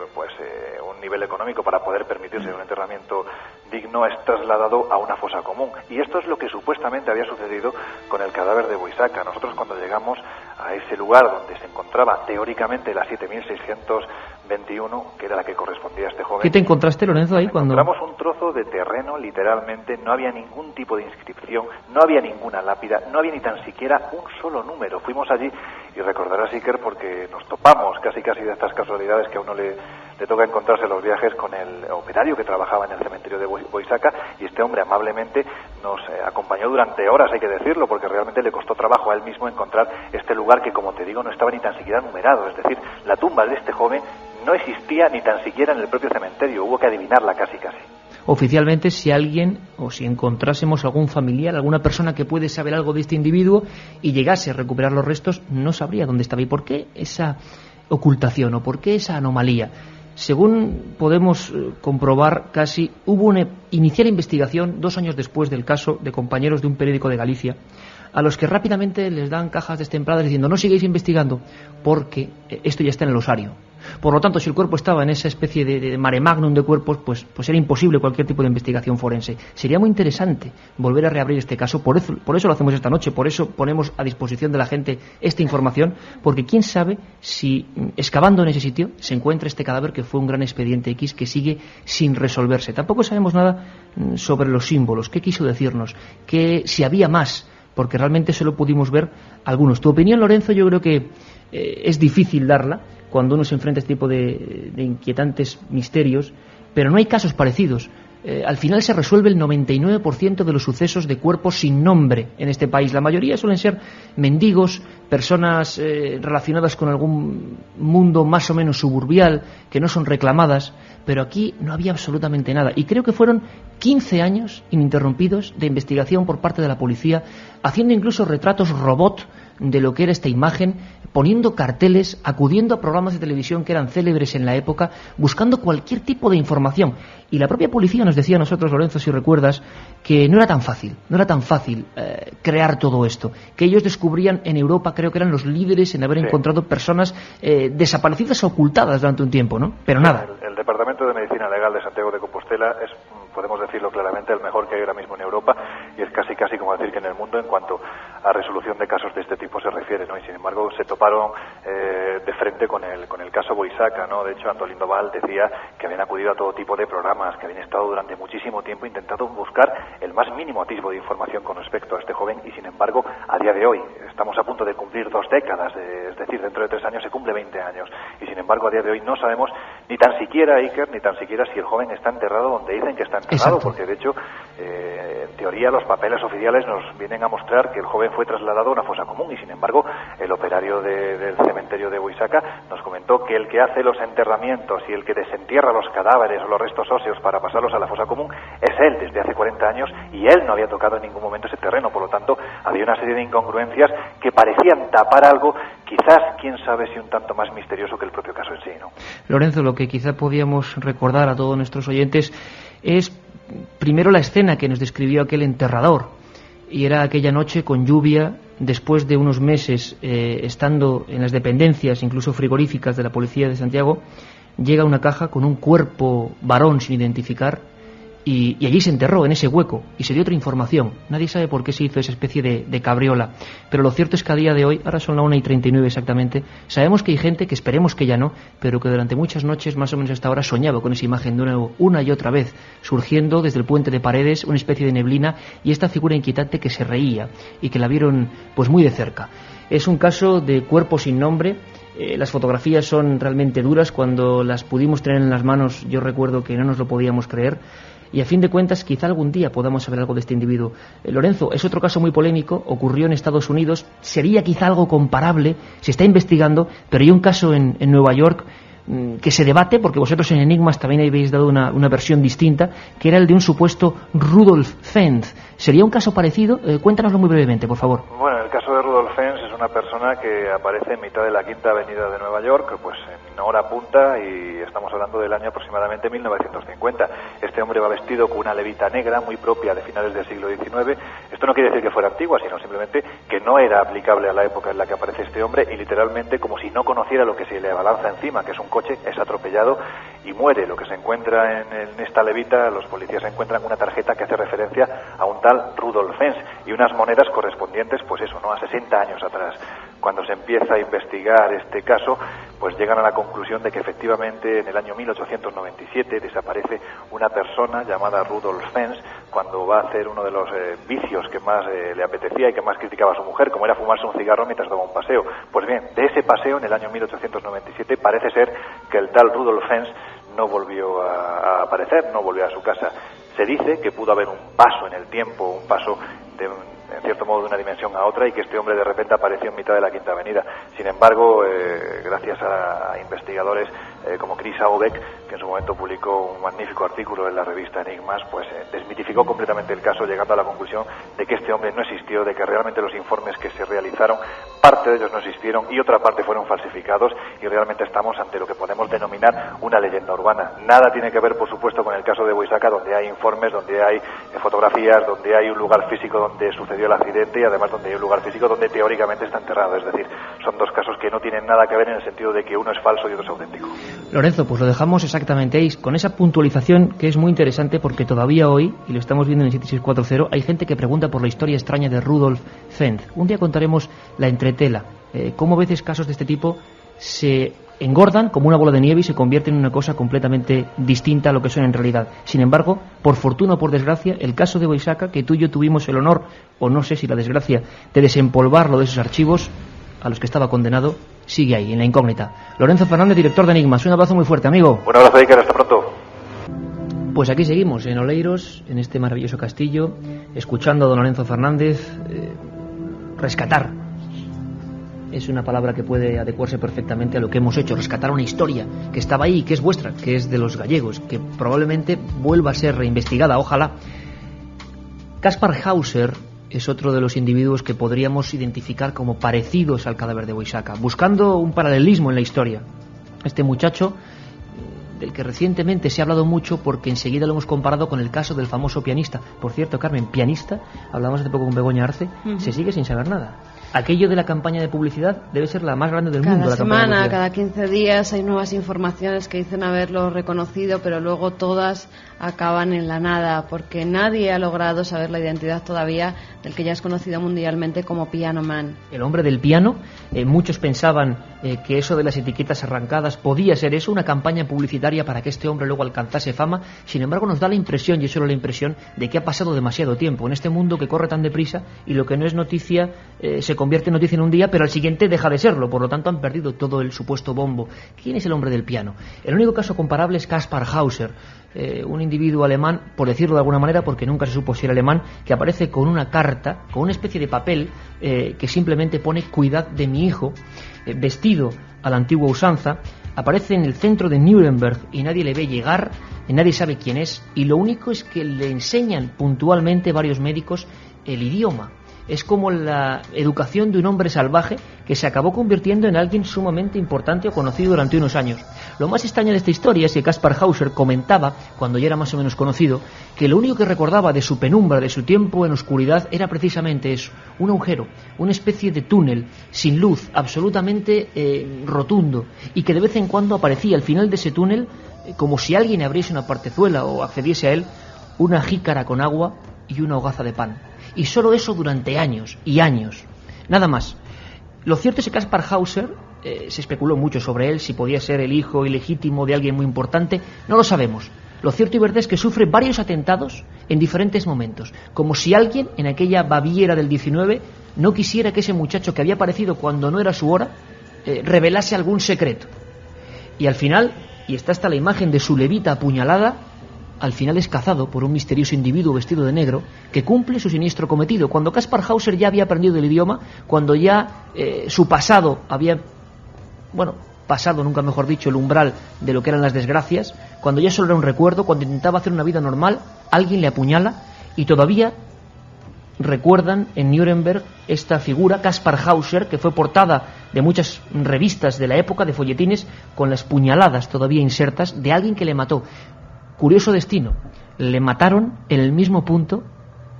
un nivel económico para poder permitirse un enterramiento digno, es trasladado a una fosa común. Y esto es lo que supuestamente había sucedido con el cadáver de Boisaca. Nosotros cuando llegamos a ese lugar donde se encontraba teóricamente la 7.621, que era la que correspondía a este joven. ¿Qué te encontraste, Lorenzo, ahí cuando...? Encontramos un trozo de terreno, literalmente, no había ningún tipo de inscripción, no había ninguna lápida, no había ni tan siquiera un solo número. Fuimos allí, y recordarás, Iker, porque nos topamos casi de estas casualidades que a uno le toca encontrarse en los viajes con el operario que trabajaba en el cementerio de Boisaca, y este hombre amablemente nos acompañó durante horas, hay que decirlo, porque realmente le costó trabajo a él mismo encontrar este lugar que, como te digo, no estaba ni tan siquiera numerado. Es decir, la tumba de este joven no existía ni tan siquiera en el propio cementerio, hubo que adivinarla casi. Oficialmente, si alguien o si encontrásemos algún familiar, alguna persona que puede saber algo de este individuo y llegase a recuperar los restos, no sabría dónde estaba. ¿Y por qué esa ocultación o por qué esa anomalía? Según podemos comprobar, hubo una inicial investigación 2 años después del caso de compañeros de un periódico de Galicia, a los que rápidamente les dan cajas destempladas diciendo no sigáis investigando porque esto ya está en el osario. Por lo tanto, si el cuerpo estaba en esa especie de mare magnum de cuerpos, pues era imposible cualquier tipo de investigación forense. Sería muy interesante volver a reabrir este caso, por eso lo hacemos esta noche, por eso ponemos a disposición de la gente esta información, porque quién sabe si excavando en ese sitio se encuentra este cadáver que fue un gran expediente X que sigue sin resolverse. Tampoco sabemos nada sobre los símbolos, qué quiso decirnos, que si había más, porque realmente solo pudimos ver algunos. Tu opinión, Lorenzo, yo creo que es difícil darla cuando uno se enfrenta a este tipo de inquietantes misterios, pero no hay casos parecidos. Al final se resuelve el 99% de los sucesos de cuerpos sin nombre en este país. La mayoría suelen ser mendigos, personas relacionadas con algún mundo más o menos suburbial, que no son reclamadas, pero aquí no había absolutamente nada. Y creo que fueron 15 años ininterrumpidos de investigación por parte de la policía, haciendo incluso retratos robot de lo que era esta imagen, poniendo carteles, acudiendo a programas de televisión que eran célebres en la época, buscando cualquier tipo de información. Y la propia policía nos decía a nosotros, Lorenzo, si recuerdas, que no era tan fácil crear todo esto, que ellos descubrían en Europa, creo que eran los líderes en haber encontrado personas desaparecidas o ocultadas durante un tiempo, ¿no? Pero nada. El Departamento de Medicina Legal de Santiago de Compostela es, podemos decirlo claramente, el mejor que hay ahora mismo en Europa, y es casi como decir que en el mundo en cuanto a resolución de casos de este tipo se refiere, ¿no? Y sin embargo se toparon de frente con el caso Boisaca, ¿no? De hecho, Antolín Doval decía que habían acudido a todo tipo de programas, que habían estado durante muchísimo tiempo intentando buscar el más mínimo atisbo de información con respecto a este joven, y sin embargo, a día de hoy, estamos a punto de cumplir 2 décadas, es decir, dentro de 3 años se cumple 20 años, y sin embargo, a día de hoy no sabemos ni tan siquiera, Iker, ni tan siquiera si el joven está enterrado donde dicen que está enterrado. Exacto. Porque de hecho, en teoría, los papeles oficiales nos vienen a mostrar que el joven fue trasladado a una fosa común, y sin embargo, el operario del cementerio de Boisaca nos comentó que el que hace los enterramientos y el que desentierra los cadáveres o los restos óseos para pasarlos a la fosa común es él desde hace 40 años, y él no había tocado en ningún momento ese terreno. Por lo tanto, había una serie de incongruencias que parecían tapar algo, quizás, quién sabe si un tanto más misterioso que el propio caso en sí, ¿no? Lorenzo, lo que quizá podíamos recordar a todos nuestros oyentes es primero la escena que nos describió aquel enterrador, y era aquella noche con lluvia, después de unos meses estando en las dependencias, incluso frigoríficas, de la policía de Santiago. Llega una caja con un cuerpo varón sin identificar, y allí se enterró, en ese hueco, y se dio otra información. Nadie sabe por qué se hizo esa especie de cabriola, pero lo cierto es que a día de hoy, ahora son las 1:39 exactamente, sabemos que hay gente, que esperemos que ya no, pero que durante muchas noches, más o menos hasta ahora, soñaba con esa imagen de nuevo, una y otra vez, surgiendo desde el puente de Paredes, una especie de neblina, y esta figura inquietante que se reía, y que la vieron pues muy de cerca. Es un caso de cuerpo sin nombre. Las fotografías son realmente duras. Cuando las pudimos tener en las manos, yo recuerdo que no nos lo podíamos creer, y a fin de cuentas quizá algún día podamos saber algo de este individuo. Lorenzo, es otro caso muy polémico, ocurrió en Estados Unidos, sería quizá algo comparable, se está investigando, pero hay un caso en Nueva York que se debate, porque vosotros en Enigmas también habéis dado una versión distinta, que era el de un supuesto Rudolf Fenz. ¿Sería un caso parecido? Cuéntanoslo muy brevemente, por favor. Bueno, el caso de Rudolf Fenz es una persona que aparece en mitad de la Quinta Avenida de Nueva York, pues en hora punta, y estamos hablando del año aproximadamente 1950. Este hombre va vestido con una levita negra muy propia de finales del siglo XIX. Esto no quiere decir que fuera antigua, sino simplemente que no era aplicable a la época en la que aparece este hombre, y literalmente, como si no conociera lo que se le abalanza encima, que es un coche, es atropellado y muere. Lo que se encuentra en esta levita, los policías encuentran una tarjeta que hace referencia a un tal Rudolf Fenz y unas monedas correspondientes, pues eso, ¿no?, a 60 años atrás. Cuando se empieza a investigar este caso, pues llegan a la conclusión de que efectivamente en el año 1897 desaparece una persona llamada Rudolf Fenz cuando va a hacer uno de los vicios que más le apetecía y que más criticaba a su mujer, como era fumarse un cigarro mientras daba un paseo. Pues bien, de ese paseo en el año 1897 parece ser que el tal Rudolf Fenz no volvió a aparecer, no volvió a su casa. Se dice que pudo haber un paso en el tiempo, un paso en cierto modo de una dimensión a otra, y que este hombre de repente apareció en mitad de la Quinta Avenida. Sin embargo, gracias a investigadores como Chris Aubeck, que en su momento publicó un magnífico artículo en la revista Enigmas, pues desmitificó completamente el caso, llegando a la conclusión de que este hombre no existió, de que realmente los informes que se realizaron, parte de ellos no existieron y otra parte fueron falsificados, y realmente estamos ante lo que podemos denominar una leyenda urbana. Nada tiene que ver, por supuesto, con el caso de Boisaca, donde hay informes, donde hay fotografías, donde hay un lugar físico donde sucedió el accidente, y además donde hay un lugar físico donde teóricamente está enterrado. Es decir, son dos casos que no tienen nada que ver en el sentido de que uno es falso y otro es auténtico. Lorenzo, pues lo dejamos exactamente ahí, con esa puntualización que es muy interesante, porque todavía hoy, y lo estamos viendo en el 7640, hay gente que pregunta por la historia extraña de Rudolf Fenz. Un día contaremos la entretela, cómo a veces casos de este tipo se engordan como una bola de nieve y se convierten en una cosa completamente distinta a lo que son en realidad. Sin embargo, por fortuna o por desgracia, el caso de Boisaca, que tú y yo tuvimos el honor, o no sé si la desgracia, de desempolvarlo de esos archivos a los que estaba condenado, sigue ahí, en la incógnita. Lorenzo Fernández, director de Enigmas, un abrazo muy fuerte, amigo. Un abrazo, Iker, hasta pronto. Pues aquí seguimos, en Oleiros, en este maravilloso castillo, escuchando a don Lorenzo Fernández. Rescatar es una palabra que puede adecuarse perfectamente a lo que hemos hecho, rescatar una historia que estaba ahí, que es vuestra, que es de los gallegos, que probablemente vuelva a ser reinvestigada, ojalá. Kaspar Hauser es otro de los individuos que podríamos identificar como parecidos al cadáver de Boisaca, buscando un paralelismo en la historia. Este muchacho del que recientemente se ha hablado mucho porque enseguida lo hemos comparado con el caso del famoso pianista. Por cierto, Carmen, pianista, hablamos hace poco con Begoña Arce, se sigue sin saber nada. Aquello de la campaña de publicidad debe ser la más grande del mundo. Cada semana, cada 15 días hay nuevas informaciones que dicen haberlo reconocido, pero luego todas acaban en la nada, porque nadie ha logrado saber la identidad todavía del que ya es conocido mundialmente como Piano Man. El hombre del piano, muchos pensaban que eso de las etiquetas arrancadas podía ser eso, una campaña publicitaria para que este hombre luego alcanzase fama. Sin embargo, nos da la impresión, y es solo la impresión, de que ha pasado demasiado tiempo en este mundo que corre tan deprisa y lo que no es noticia se convierte en noticia en un día, pero al siguiente deja de serlo. Por lo tanto, han perdido todo el supuesto bombo. ¿Quién es el hombre del piano? El único caso comparable es Kaspar Hauser, un individuo alemán, por decirlo de alguna manera, porque nunca se supo si era alemán, que aparece con una carta, con una especie de papel que simplemente pone "cuidad de mi hijo", vestido a la antigua usanza. Aparece en el centro de Nuremberg y nadie le ve llegar, nadie sabe quién es, y lo único es que le enseñan puntualmente varios médicos el idioma. Es como la educación de un hombre salvaje que se acabó convirtiendo en alguien sumamente importante o conocido durante unos años. Lo más extraño de esta historia es que Kaspar Hauser comentaba, cuando ya era más o menos conocido, que lo único que recordaba de su penumbra, de su tiempo en oscuridad, era precisamente eso, un agujero, una especie de túnel, sin luz, absolutamente rotundo, y que de vez en cuando aparecía al final de ese túnel, como si alguien abriese una partezuela o accediese a él, una jícara con agua y una hogaza de pan. Y solo eso durante años y años, nada más. Lo cierto es que Kaspar Hauser, se especuló mucho sobre él, si podía ser el hijo ilegítimo de alguien muy importante, no lo sabemos. Lo cierto y verdad es que sufre varios atentados en diferentes momentos, como si alguien en aquella Baviera del 19 no quisiera que ese muchacho que había aparecido cuando no era su hora revelase algún secreto. Y al final, y está hasta la imagen de su levita apuñalada, al final es cazado por un misterioso individuo vestido de negro que cumple su siniestro cometido. Cuando Kaspar Hauser ya había aprendido el idioma, cuando ya su pasado había, pasado, nunca mejor dicho, el umbral de lo que eran las desgracias, cuando ya solo era un recuerdo, cuando intentaba hacer una vida normal, alguien le apuñala y todavía recuerdan en Nuremberg esta figura, Kaspar Hauser, que fue portada de muchas revistas de la época, de folletines, con las puñaladas todavía insertas de alguien que le mató. Curioso destino, le mataron en el mismo punto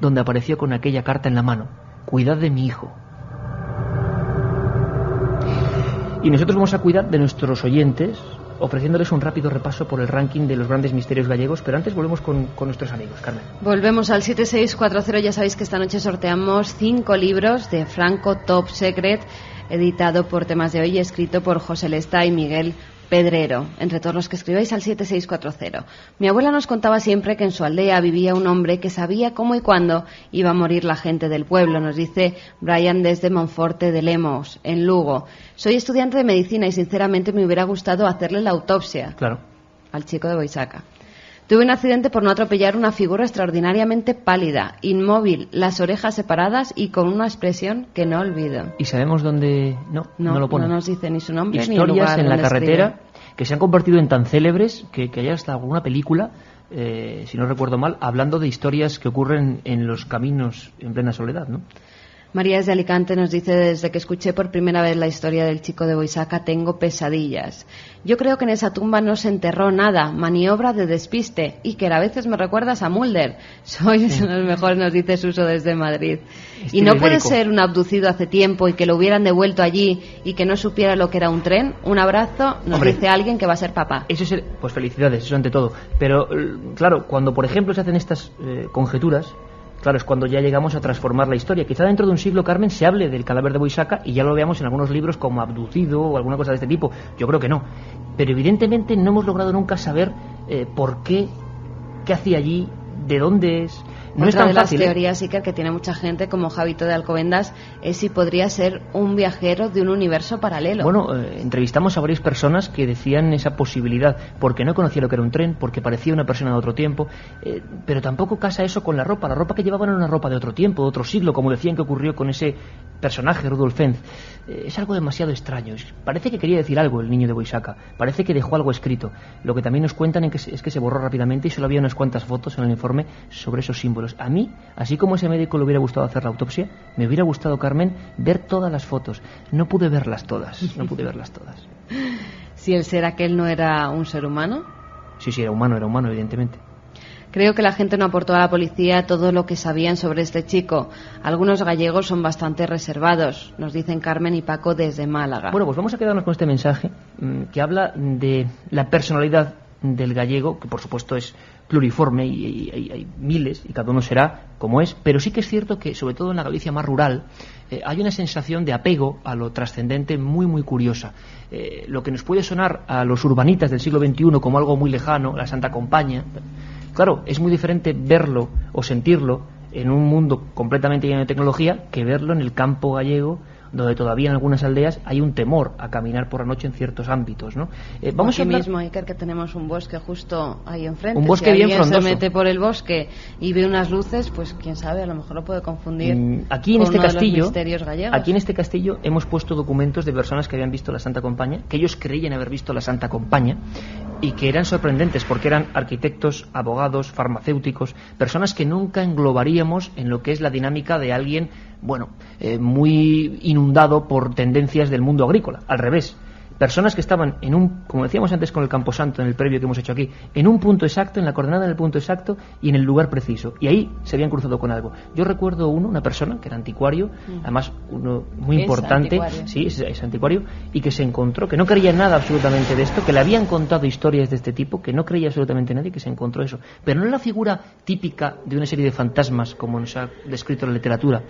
donde apareció con aquella carta en la mano: "Cuidad de mi hijo". Y nosotros vamos a cuidar de nuestros oyentes, ofreciéndoles un rápido repaso por el ranking de los grandes misterios gallegos, pero antes volvemos con nuestros amigos. Carmen. Volvemos al 7640, ya sabéis que esta noche sorteamos 5 libros de Franco Top Secret, editado por Temas de Hoy, escrito por José Lesta y Miguel Pedrero, entre todos los que escribáis al 7640. Mi abuela nos contaba siempre que en su aldea vivía un hombre que sabía cómo y cuándo iba a morir la gente del pueblo, nos dice Brian desde Monforte de Lemos, en Lugo. Soy estudiante de medicina y sinceramente me hubiera gustado hacerle la autopsia al chico de Boisaca. Tuve un accidente por no atropellar una figura extraordinariamente pálida, inmóvil, las orejas separadas y con una expresión que no olvido. ¿Y sabemos dónde? No lo pone. No nos dice ni su nombre Historias ni el lugar en la donde carretera escribe. Que se han convertido en tan célebres que hay hasta alguna película, si no recuerdo mal, hablando de historias que ocurren en los caminos en plena soledad, ¿no? María desde Alicante nos dice: desde que escuché por primera vez la historia del chico de Boisaca tengo pesadillas. Yo creo que en esa tumba no se enterró nada, maniobra de despiste, y que a veces me recuerdas a Mulder. Sois los mejores, nos dice Suso desde Madrid. Y no puede ser un abducido hace tiempo y que lo hubieran devuelto allí y que no supiera lo que era un tren. Un abrazo, nos dice alguien que va a ser papá. Eso es pues felicidades, eso ante todo. Pero claro, cuando por ejemplo se hacen estas conjeturas, claro, es cuando ya llegamos a transformar la historia. Quizá dentro de un siglo, Carmen, se hable del cadáver de Boisaca y ya lo veamos en algunos libros como abducido o alguna cosa de este tipo. Yo creo que no. Pero evidentemente no hemos logrado nunca saber por qué hacía allí, de dónde es. No es tan de las fácil, teorías, Iker, que tiene mucha gente, como Javito de Alcobendas, es si podría ser un viajero de un universo paralelo. Bueno, entrevistamos a varias personas que decían esa posibilidad, porque no conocía lo que era un tren, porque parecía una persona de otro tiempo, pero tampoco casa eso con la ropa. La ropa que llevaban era una ropa de otro tiempo, de otro siglo, como decían que ocurrió con ese personaje, Rudolf Fenz. Es algo demasiado extraño. Parece que quería decir algo el niño de Boisaca, parece que dejó algo escrito. Lo que también nos cuentan es que se borró rápidamente y solo había unas cuantas fotos en el informe sobre esos símbolos. A mí, así como a ese médico le hubiera gustado hacer la autopsia, me hubiera gustado, Carmen, ver todas las fotos. No pude verlas todas. Si el ser aquel no era un ser humano. Sí, era humano, evidentemente. Creo que la gente no aportó a la policía todo lo que sabían sobre este chico. Algunos gallegos son bastante reservados, nos dicen Carmen y Paco desde Málaga. Bueno, pues vamos a quedarnos con este mensaje que habla de la personalidad del gallego, que por supuesto es pluriforme y hay miles y cada uno será como es, pero sí que es cierto que sobre todo en la Galicia más rural hay una sensación de apego a lo trascendente muy muy curiosa. Lo que nos puede sonar a los urbanitas del siglo XXI como algo muy lejano, la Santa Compaña, claro, es muy diferente verlo o sentirlo en un mundo completamente lleno de tecnología que verlo en el campo gallego, donde todavía en algunas aldeas hay un temor a caminar por la noche en ciertos ámbitos, ¿no? Vamos aquí a mismo, Iker, que tenemos un bosque justo ahí enfrente. Un bosque si bien alguien frondoso. Se mete por el bosque y ve unas luces, pues quién sabe, a lo mejor lo puede confundir aquí en con este uno castillo, de los misterios gallegos. Aquí en este castillo hemos puesto documentos de personas que habían visto la Santa Compaña, que ellos creían haber visto la Santa Compaña y que eran sorprendentes porque eran arquitectos, abogados, farmacéuticos, personas que nunca englobaríamos en lo que es la dinámica de alguien, bueno, muy inundado por tendencias del mundo agrícola, al revés. Personas que estaban en un, como decíamos antes con el Camposanto, en el previo que hemos hecho aquí, en un punto exacto, en la coordenada del punto exacto y en el lugar preciso. Y ahí se habían cruzado con algo. Yo recuerdo una persona que era anticuario, además uno muy importante, sí, es anticuario, y que se encontró, que no creía nada absolutamente de esto, que le habían contado historias de este tipo, que no creía absolutamente nadie, que se encontró eso. Pero no es la figura típica de una serie de fantasmas, como nos ha descrito la literatura,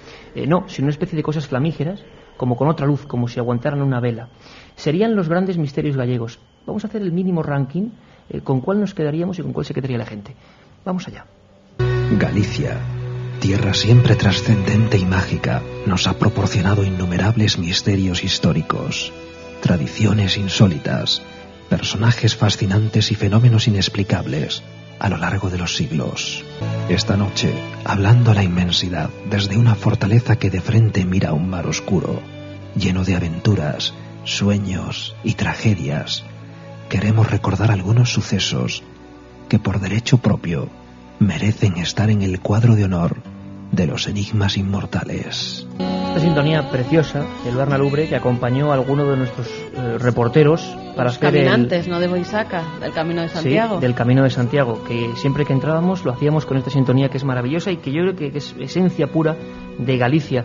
no, sino una especie de cosas flamígeras, como con otra luz, como si aguantaran una vela. Serían los grandes misterios gallegos. Vamos a hacer el mínimo ranking, con cuál nos quedaríamos y con cuál se quedaría la gente. Vamos allá. Galicia, tierra siempre trascendente y mágica, nos ha proporcionado innumerables misterios históricos, tradiciones insólitas, personajes fascinantes y fenómenos inexplicables a lo largo de los siglos. Esta noche, hablando a la inmensidad desde una fortaleza que de frente mira un mar oscuro, lleno de aventuras, sueños y tragedias, queremos recordar algunos sucesos que por derecho propio merecen estar en el cuadro de honor de los enigmas inmortales. Esta sintonía preciosa del Barna Lubre que acompañó a alguno de nuestros reporteros para los hacer caminantes, no de Boisaca, del Camino de Santiago. Sí, del Camino de Santiago, que siempre que entrábamos lo hacíamos con esta sintonía que es maravillosa y que yo creo que es esencia pura de Galicia.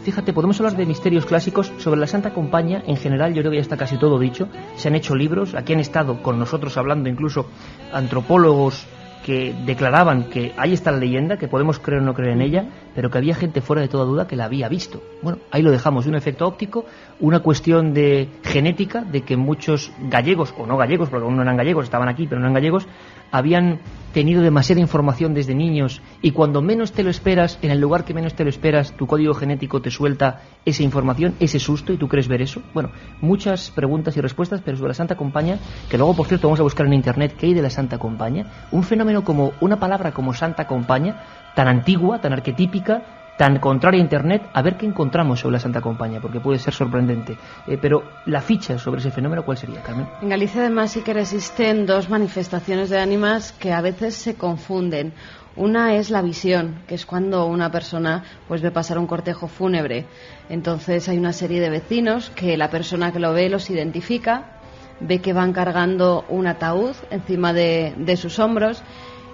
Fíjate, podemos hablar de misterios clásicos. Sobre la Santa Compaña, en general, yo creo que ya está casi todo dicho. Se han hecho libros, aquí han estado con nosotros hablando incluso antropólogos que declaraban que ahí está la leyenda, que podemos creer o no creer en ella, pero que había gente fuera de toda duda que la había visto. Bueno, ahí lo dejamos, un efecto óptico, una cuestión de genética, de que muchos gallegos, o no gallegos, porque aún no eran gallegos, estaban aquí, pero no eran gallegos, habían tenido demasiada información desde niños y cuando menos te lo esperas, en el lugar que menos te lo esperas, tu código genético te suelta esa información, ese susto, y tú crees ver eso. Bueno, muchas preguntas y respuestas, pero sobre la Santa Compaña, que luego, por cierto, vamos a buscar en internet qué hay de la Santa Compaña. Un fenómeno como, una palabra como Santa Compaña, tan antigua, tan arquetípica, tan contraria a internet, a ver qué encontramos sobre la Santa Compaña, porque puede ser sorprendente. Pero la ficha sobre ese fenómeno, ¿cuál sería, Carmen? En Galicia además sí que existen dos manifestaciones de ánimas que a veces se confunden. Una es la visión, que es cuando una persona pues ve pasar un cortejo fúnebre. Entonces hay una serie de vecinos que la persona que lo ve los identifica, ve que van cargando un ataúd encima de sus hombros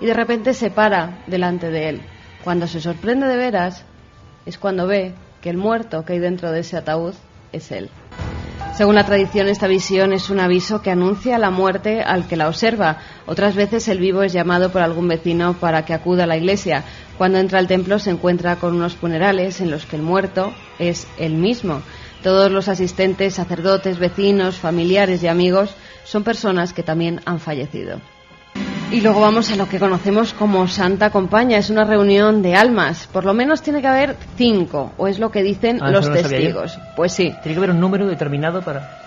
y de repente se para delante de él. Cuando se sorprende de veras es cuando ve que el muerto que hay dentro de ese ataúd es él. Según la tradición, esta visión es un aviso que anuncia la muerte al que la observa. Otras veces el vivo es llamado por algún vecino para que acuda a la iglesia. Cuando entra al templo se encuentra con unos funerales en los que el muerto es él mismo. Todos los asistentes, sacerdotes, vecinos, familiares y amigos son personas que también han fallecido. Y luego vamos a lo que conocemos como Santa Compaña. Es una reunión de almas. Por lo menos tiene que haber 5, o es lo que dicen los testigos. Pues sí. Tiene que haber un número determinado para...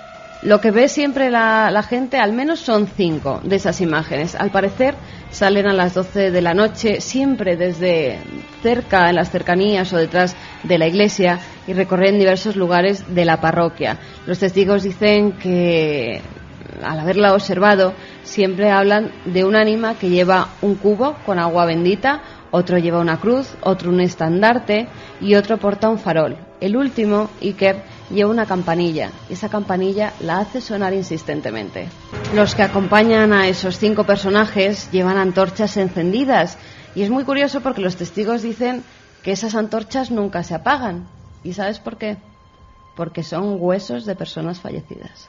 Lo que ve siempre la gente, al menos son 5 de esas imágenes. Al parecer salen a las 12 de la noche, siempre desde cerca, en las cercanías o detrás de la iglesia, y recorren diversos lugares de la parroquia. Los testigos dicen que, al haberla observado, siempre hablan de un ánima que lleva un cubo con agua bendita, otro lleva una cruz, otro un estandarte y otro porta un farol. El último, Iker, lleva una campanilla y esa campanilla la hace sonar insistentemente. Los que acompañan a esos 5 personajes llevan antorchas encendidas y es muy curioso porque los testigos dicen que esas antorchas nunca se apagan. ¿Y sabes por qué? Porque son huesos de personas fallecidas.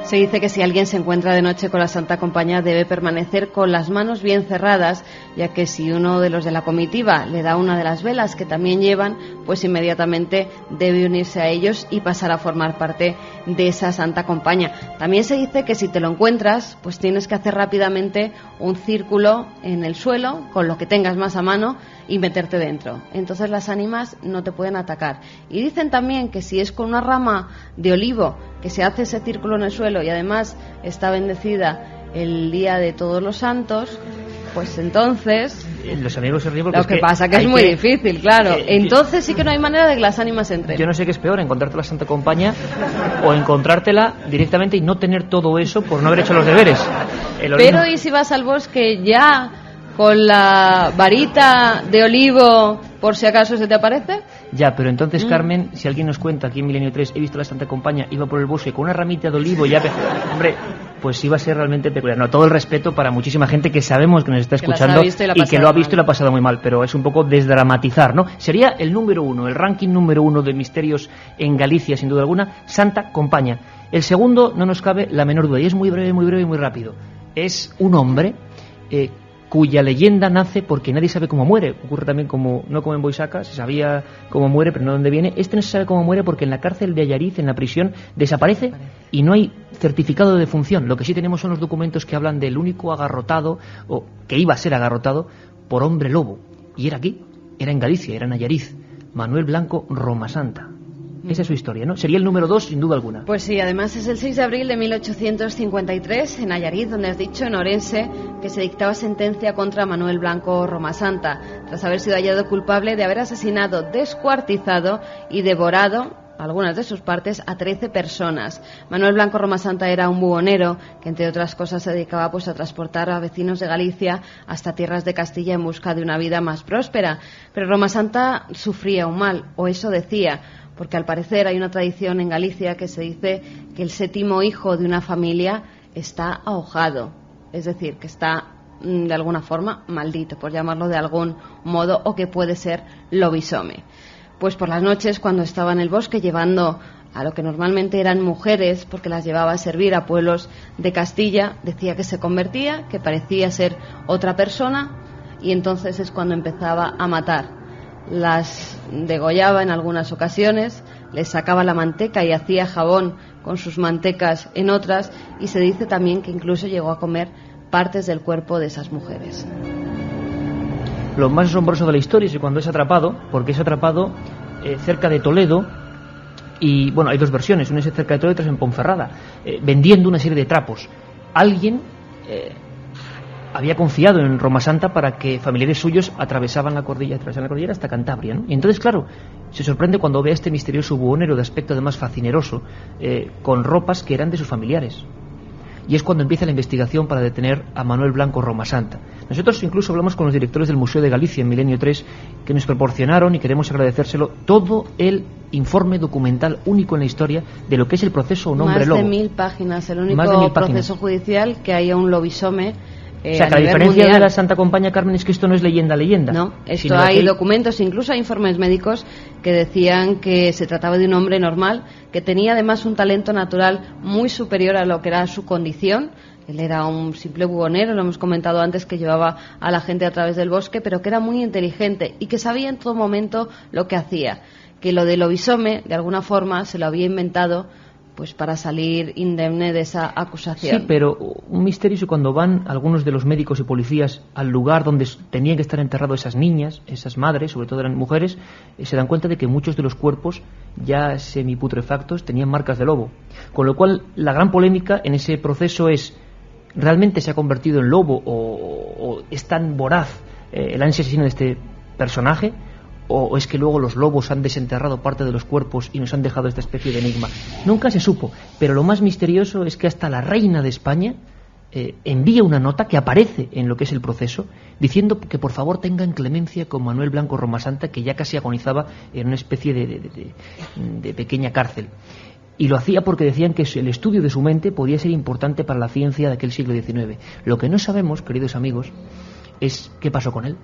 Se dice que si alguien se encuentra de noche con la Santa Compañía debe permanecer con las manos bien cerradas, ya que si uno de los de la comitiva le da una de las velas que también llevan, pues inmediatamente debe unirse a ellos y pasar a formar parte de esa Santa Compañía. También se dice que si te lo encuentras, pues tienes que hacer rápidamente un círculo en el suelo con lo que tengas más a mano y meterte dentro. Entonces las ánimas no te pueden atacar. Y dicen también que si es con una rama de olivo que se hace ese círculo en el suelo y además está bendecida el día de Todos los Santos, pues entonces los amigos se ríen porque lo que pasa que es muy difícil, claro. Entonces sí que no hay manera de que las ánimas entren. Yo no sé qué es peor, encontrarte la Santa Compañía o encontrártela directamente y no tener todo eso por no haber hecho los deberes. Pero ¿y si vas al bosque ya con la varita de olivo por si acaso se te aparece? Ya, pero entonces, Carmen, si alguien nos cuenta aquí en Milenio 3, he visto la Santa Compañía, iba por el bosque con una ramita de olivo, ya, hombre, pues iba a ser realmente peculiar. No, todo el respeto para muchísima gente que sabemos que nos está escuchando y que lo ha visto y lo ha pasado muy mal, pero es un poco desdramatizar, ¿no? Sería el número 1, el ranking número 1 de misterios en Galicia, sin duda alguna, Santa Compañía. El segundo, no nos cabe la menor duda, y es muy breve y muy rápido. Es un hombre cuya leyenda nace porque nadie sabe cómo muere. Ocurre también no como en Boisaca, se sabía cómo muere, pero no dónde viene. Este no se sabe cómo muere porque en la cárcel de Allariz, en la prisión, desaparece y no hay certificado de defunción. Lo que sí tenemos son los documentos que hablan del único agarrotado, o que iba a ser agarrotado, por hombre lobo. Y era aquí, era en Galicia, era en Allariz. Manuel Blanco Romasanta. Esa es su historia, ¿no? Sería el número 2, sin duda alguna. Pues sí, además es el 6 de abril de 1853, en Allariz, donde has dicho, en Orense, que se dictaba sentencia contra Manuel Blanco Romasanta, tras haber sido hallado culpable de haber asesinado, descuartizado y devorado algunas de sus partes a 13 personas. Manuel Blanco Romasanta era un buhonero que, entre otras cosas, se dedicaba pues a transportar a vecinos de Galicia hasta tierras de Castilla en busca de una vida más próspera. Pero Romasanta sufría un mal, o eso decía, porque al parecer hay una tradición en Galicia que se dice que el 7º hijo de una familia está ahogado, es decir, que está de alguna forma maldito, por llamarlo de algún modo, o que puede ser lobisome. Pues por las noches, cuando estaba en el bosque llevando a lo que normalmente eran mujeres, porque las llevaba a servir a pueblos de Castilla, decía que se convertía, que parecía ser otra persona, y entonces es cuando empezaba a matar. Las degollaba en algunas ocasiones, les sacaba la manteca y hacía jabón con sus mantecas en otras, y se dice también que incluso llegó a comer partes del cuerpo de esas mujeres. Lo más asombroso de la historia es que cuando es atrapado, porque es atrapado cerca de Toledo, y bueno, hay dos versiones, una es cerca de Toledo y otra es en Ponferrada, vendiendo una serie de trapos. Alguien había confiado en Romasanta para que familiares suyos atravesaban la cordillera hasta Cantabria, ¿no? Y entonces, claro, se sorprende cuando ve a este misterioso buhonero de aspecto además fascineroso, con ropas que eran de sus familiares. Y es cuando empieza la investigación para detener a Manuel Blanco Romasanta. Nosotros incluso hablamos con los directores del Museo de Galicia en Milenio 3, que nos proporcionaron, y queremos agradecérselo, todo el informe documental único en la historia de lo que es el proceso a un hombre lobo. Más de 1000 páginas, el único proceso judicial que haya un lobisome. O sea, que la diferencia de la Santa Compañía, Carmen, es que esto no es leyenda. No, esto hay documentos, incluso hay informes médicos que decían que se trataba de un hombre normal, que tenía además un talento natural muy superior a lo que era su condición. Él era un simple buhonero, lo hemos comentado antes, que llevaba a la gente a través del bosque, pero que era muy inteligente y que sabía en todo momento lo que hacía. Que lo del lobisome, de alguna forma, se lo había inventado pues para salir indemne de esa acusación. Sí, pero un misterio es cuando van algunos de los médicos y policías al lugar donde tenían que estar enterrados esas niñas, esas madres, sobre todo eran mujeres, se dan cuenta de que muchos de los cuerpos ya semiputrefactos tenían marcas de lobo. Con lo cual, la gran polémica en ese proceso es: ¿realmente se ha convertido en lobo o es tan voraz el ansia asesino de este personaje? ¿O es que luego los lobos han desenterrado parte de los cuerpos y nos han dejado esta especie de enigma? Nunca se supo, pero lo más misterioso es que hasta la reina de España envía una nota que aparece en lo que es el proceso, diciendo que por favor tengan clemencia con Manuel Blanco Romasanta, que ya casi agonizaba en una especie de pequeña cárcel. Y lo hacía porque decían que el estudio de su mente podía ser importante para la ciencia de aquel siglo XIX. Lo que no sabemos, queridos amigos, es qué pasó con él,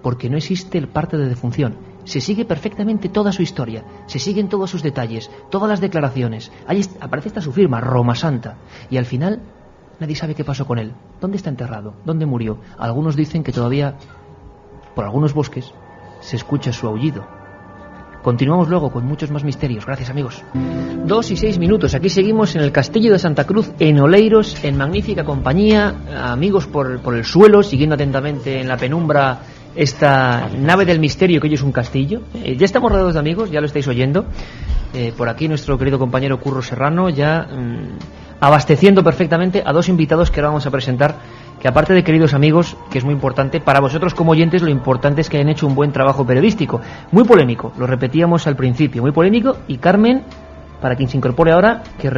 porque no existe el parte de defunción. Se sigue perfectamente toda su historia, se siguen todos sus detalles, todas las declaraciones. Ahí aparece hasta su firma, Romasanta. Y al final nadie sabe qué pasó con él. ¿Dónde está enterrado? ¿Dónde murió? Algunos dicen que todavía, por algunos bosques, se escucha su aullido. Continuamos luego con muchos más misterios. Gracias, amigos. 2:06. Aquí seguimos en el Castillo de Santa Cruz, en Oleiros, en magnífica compañía. Amigos por el suelo, siguiendo atentamente en la penumbra esta nave del misterio que hoy es un castillo. Ya estamos rodeados de amigos, ya lo estáis oyendo. Por aquí nuestro querido compañero Curro Serrano ya abasteciendo perfectamente a dos invitados que ahora vamos a presentar, que aparte de queridos amigos, que es muy importante, para vosotros como oyentes lo importante es que hayan hecho un buen trabajo periodístico. Muy polémico, lo repetíamos al principio, muy polémico. Y Carmen, para quien se incorpore ahora, que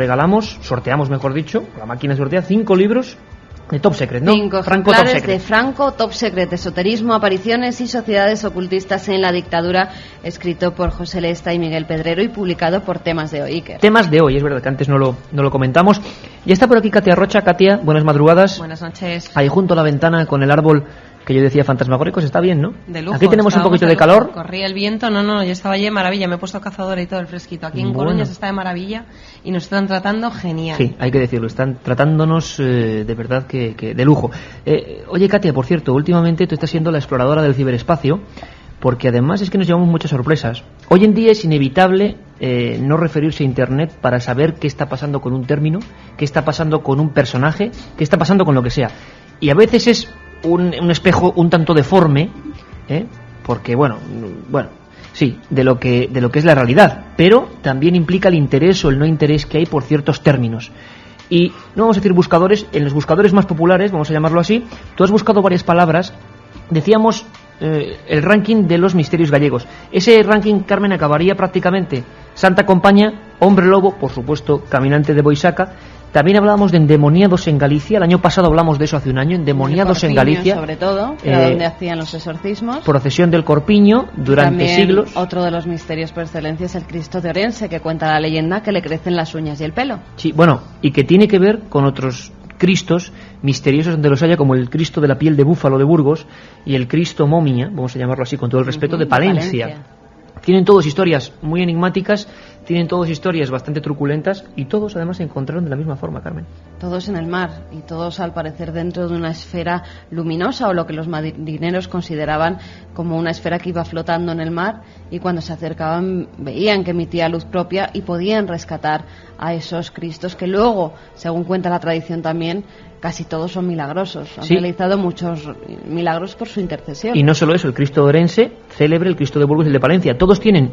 sorteamos mejor dicho, la máquina sortea 5 libros de Top Secret, ¿no? 5 Franco ejemplares Top Secret. de Franco, Top Secret, esoterismo, apariciones y sociedades ocultistas en la dictadura, escrito por José Lesta y Miguel Pedrero y publicado por Temas de Hoy, Iker. Temas de Hoy, es verdad que antes no lo comentamos. Ya está por aquí Katia Rocha. Katia, buenas madrugadas. Buenas noches. Ahí junto a la ventana con el árbol que yo decía fantasmagóricos, está bien, ¿no? De lujo. Aquí tenemos un poquito de calor. Corría el viento, no, yo estaba allí de maravilla, me he puesto cazadora y todo el fresquito. Aquí en Coruña se está de maravilla y nos están tratando genial. Sí, hay que decirlo, están tratándonos de verdad que de lujo. Oye, Katia, por cierto, últimamente tú estás siendo la exploradora del ciberespacio, porque además es que nos llevamos muchas sorpresas. Hoy en día es inevitable no referirse a Internet para saber qué está pasando con un término, qué está pasando con un personaje, qué está pasando con lo que sea. Y a veces es un espejo un tanto deforme, porque bueno, sí, de lo que es la realidad, pero también implica el interés o el no interés que hay por ciertos términos. Y no vamos a decir buscadores, en los buscadores más populares, vamos a llamarlo así, tú has buscado varias palabras, decíamos el ranking de los misterios gallegos. Ese ranking, Carmen, acabaría prácticamente Santa Compaña, Hombre Lobo, por supuesto, Caminante de Boisaca. También hablábamos de endemoniados en Galicia. El año pasado hablamos de eso, hace un año, endemoniados en Galicia. Sobre todo, donde hacían los exorcismos. Procesión del Corpiño durante también, siglos. Otro de los misterios por excelencia es el Cristo de Orense, que cuenta la leyenda que le crecen las uñas y el pelo. Sí, bueno, y que tiene que ver con otros Cristos misteriosos donde los haya, como el Cristo de la piel de búfalo de Burgos y el Cristo momia, vamos a llamarlo así con todo el respeto, de Palencia. Tienen todos historias muy enigmáticas, tienen todos historias bastante truculentas y todos además se encontraron de la misma forma, Carmen. Todos en el mar y todos al parecer dentro de una esfera luminosa, o lo que los marineros consideraban como una esfera que iba flotando en el mar, y cuando se acercaban veían que emitía luz propia y podían rescatar a esos Cristos que luego, según cuenta la tradición también, casi todos son milagrosos. Han realizado muchos milagros por su intercesión. Y no solo eso, el Cristo de Orense, célebre, el Cristo de Burgos y el de Palencia, todos tienen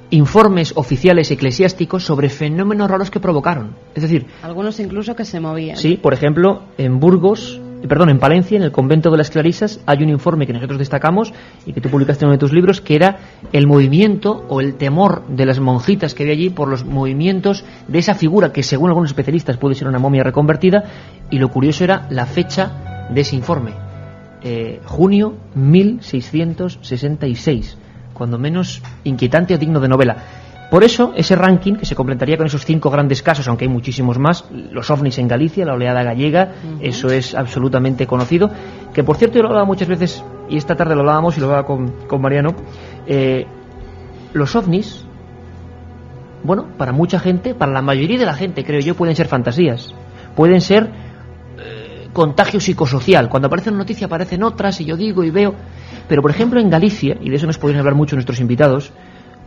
informes oficiales eclesiásticos sobre fenómenos raros que provocaron. Es decir, algunos incluso que se movían. Sí, por ejemplo, en Palencia, en el convento de las Clarisas, hay un informe que nosotros destacamos y que tú publicaste en uno de tus libros, que era el movimiento o el temor de las monjitas que había allí por los movimientos de esa figura que, según algunos especialistas, puede ser una momia reconvertida. Y lo curioso era la fecha de ese informe, junio 1666, cuando menos inquietante o digno de novela. Por eso, ese ranking, que se completaría con esos 5 grandes casos, aunque hay muchísimos más, los ovnis en Galicia, la oleada gallega, eso es absolutamente conocido, que por cierto yo lo hablaba muchas veces, y esta tarde lo hablábamos y lo hablaba con Mariano, los ovnis, bueno, para mucha gente, para la mayoría de la gente, creo yo, pueden ser fantasías, pueden ser contagio psicosocial. Cuando aparece una noticia aparecen otras, y yo digo y veo, pero por ejemplo en Galicia, y de eso nos podrían hablar mucho nuestros invitados,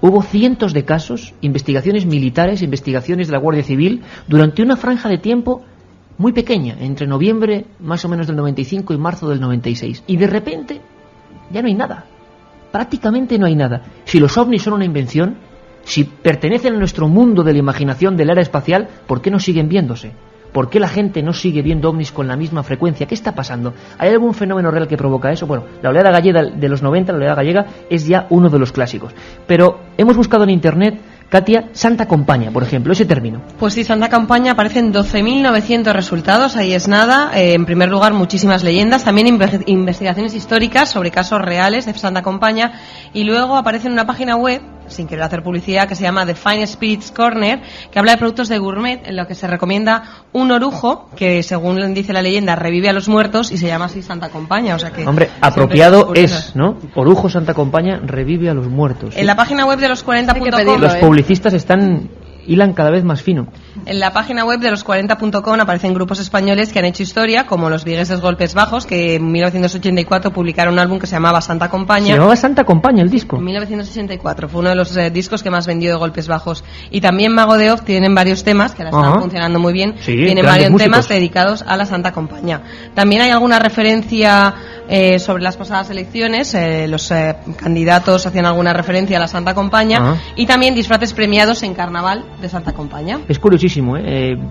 hubo cientos de casos, investigaciones militares, investigaciones de la Guardia Civil, durante una franja de tiempo muy pequeña, entre noviembre más o menos del 95 y marzo del 96. Y de repente ya no hay nada. Prácticamente no hay nada. Si los ovnis son una invención, si pertenecen a nuestro mundo de la imaginación de la era espacial, ¿por qué no siguen viéndose? ¿Por qué la gente no sigue viendo ovnis con la misma frecuencia? ¿Qué está pasando? ¿Hay algún fenómeno real que provoca eso? Bueno, la oleada gallega de los 90, la oleada gallega, es ya uno de los clásicos. Pero hemos buscado en Internet Katia, Santa Compaña, por ejemplo, ese término. Pues sí, Santa Compaña aparecen 12.900 resultados, ahí es nada. En primer lugar, muchísimas leyendas, también investigaciones históricas sobre casos reales de Santa Compaña, y luego aparece en una página web, sin querer hacer publicidad, que se llama The Fine Spirits Corner, que habla de productos de gourmet, en lo que se recomienda un orujo que, según dice la leyenda, revive a los muertos, y se llama así Santa Compaña. O sea que, hombre, apropiado es, ¿no? Orujo Santa Compaña revive a los muertos. ¿Sí? En la página web de los 40.com, los publicistas hilan cada vez más fino. En la página web de los 40.com aparecen grupos españoles que han hecho historia, como los Vigueses Golpes Bajos, que en 1984 publicaron un álbum que se llamaba Santa Compaña. Se llamaba Santa Compaña el disco. En 1984 fue uno de los discos que más vendió de Golpes Bajos. Y también Mago de Oz tienen varios temas que ahora están funcionando muy bien. Sí, tienen varios temas dedicados a la Santa Compaña. También hay alguna referencia sobre las pasadas elecciones. Los candidatos hacían alguna referencia a la Santa Compaña. Y también disfraces premiados en carnaval de Santa Compaña. Es curiosísimo,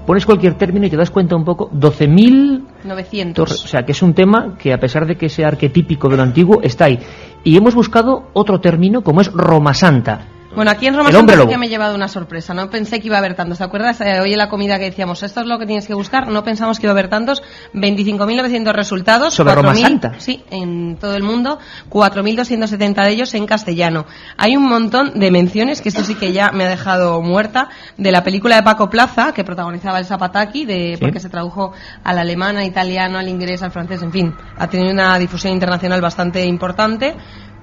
pones cualquier término y te das cuenta un poco, 12.900. O sea, que es un tema que, a pesar de que sea arquetípico de lo antiguo, está ahí. Y hemos buscado otro término, como es Roma Santa. Bueno, aquí en Roma Santa sí que me he llevado una sorpresa. No pensé que iba a haber tantos. ¿Te acuerdas? Hoy en la comida que decíamos, esto es lo que tienes que buscar. No pensamos que iba a haber tantos. 25.900 resultados. ¿Sobre Roma Santa? Sí, en todo el mundo. 4.270 de ellos en castellano. Hay un montón de menciones, que esto sí que ya me ha dejado muerta, de la película de Paco Plaza, que protagonizaba el Zapataki, porque se tradujo al alemán, al italiano, al inglés, al francés, en fin. Ha tenido una difusión internacional bastante importante,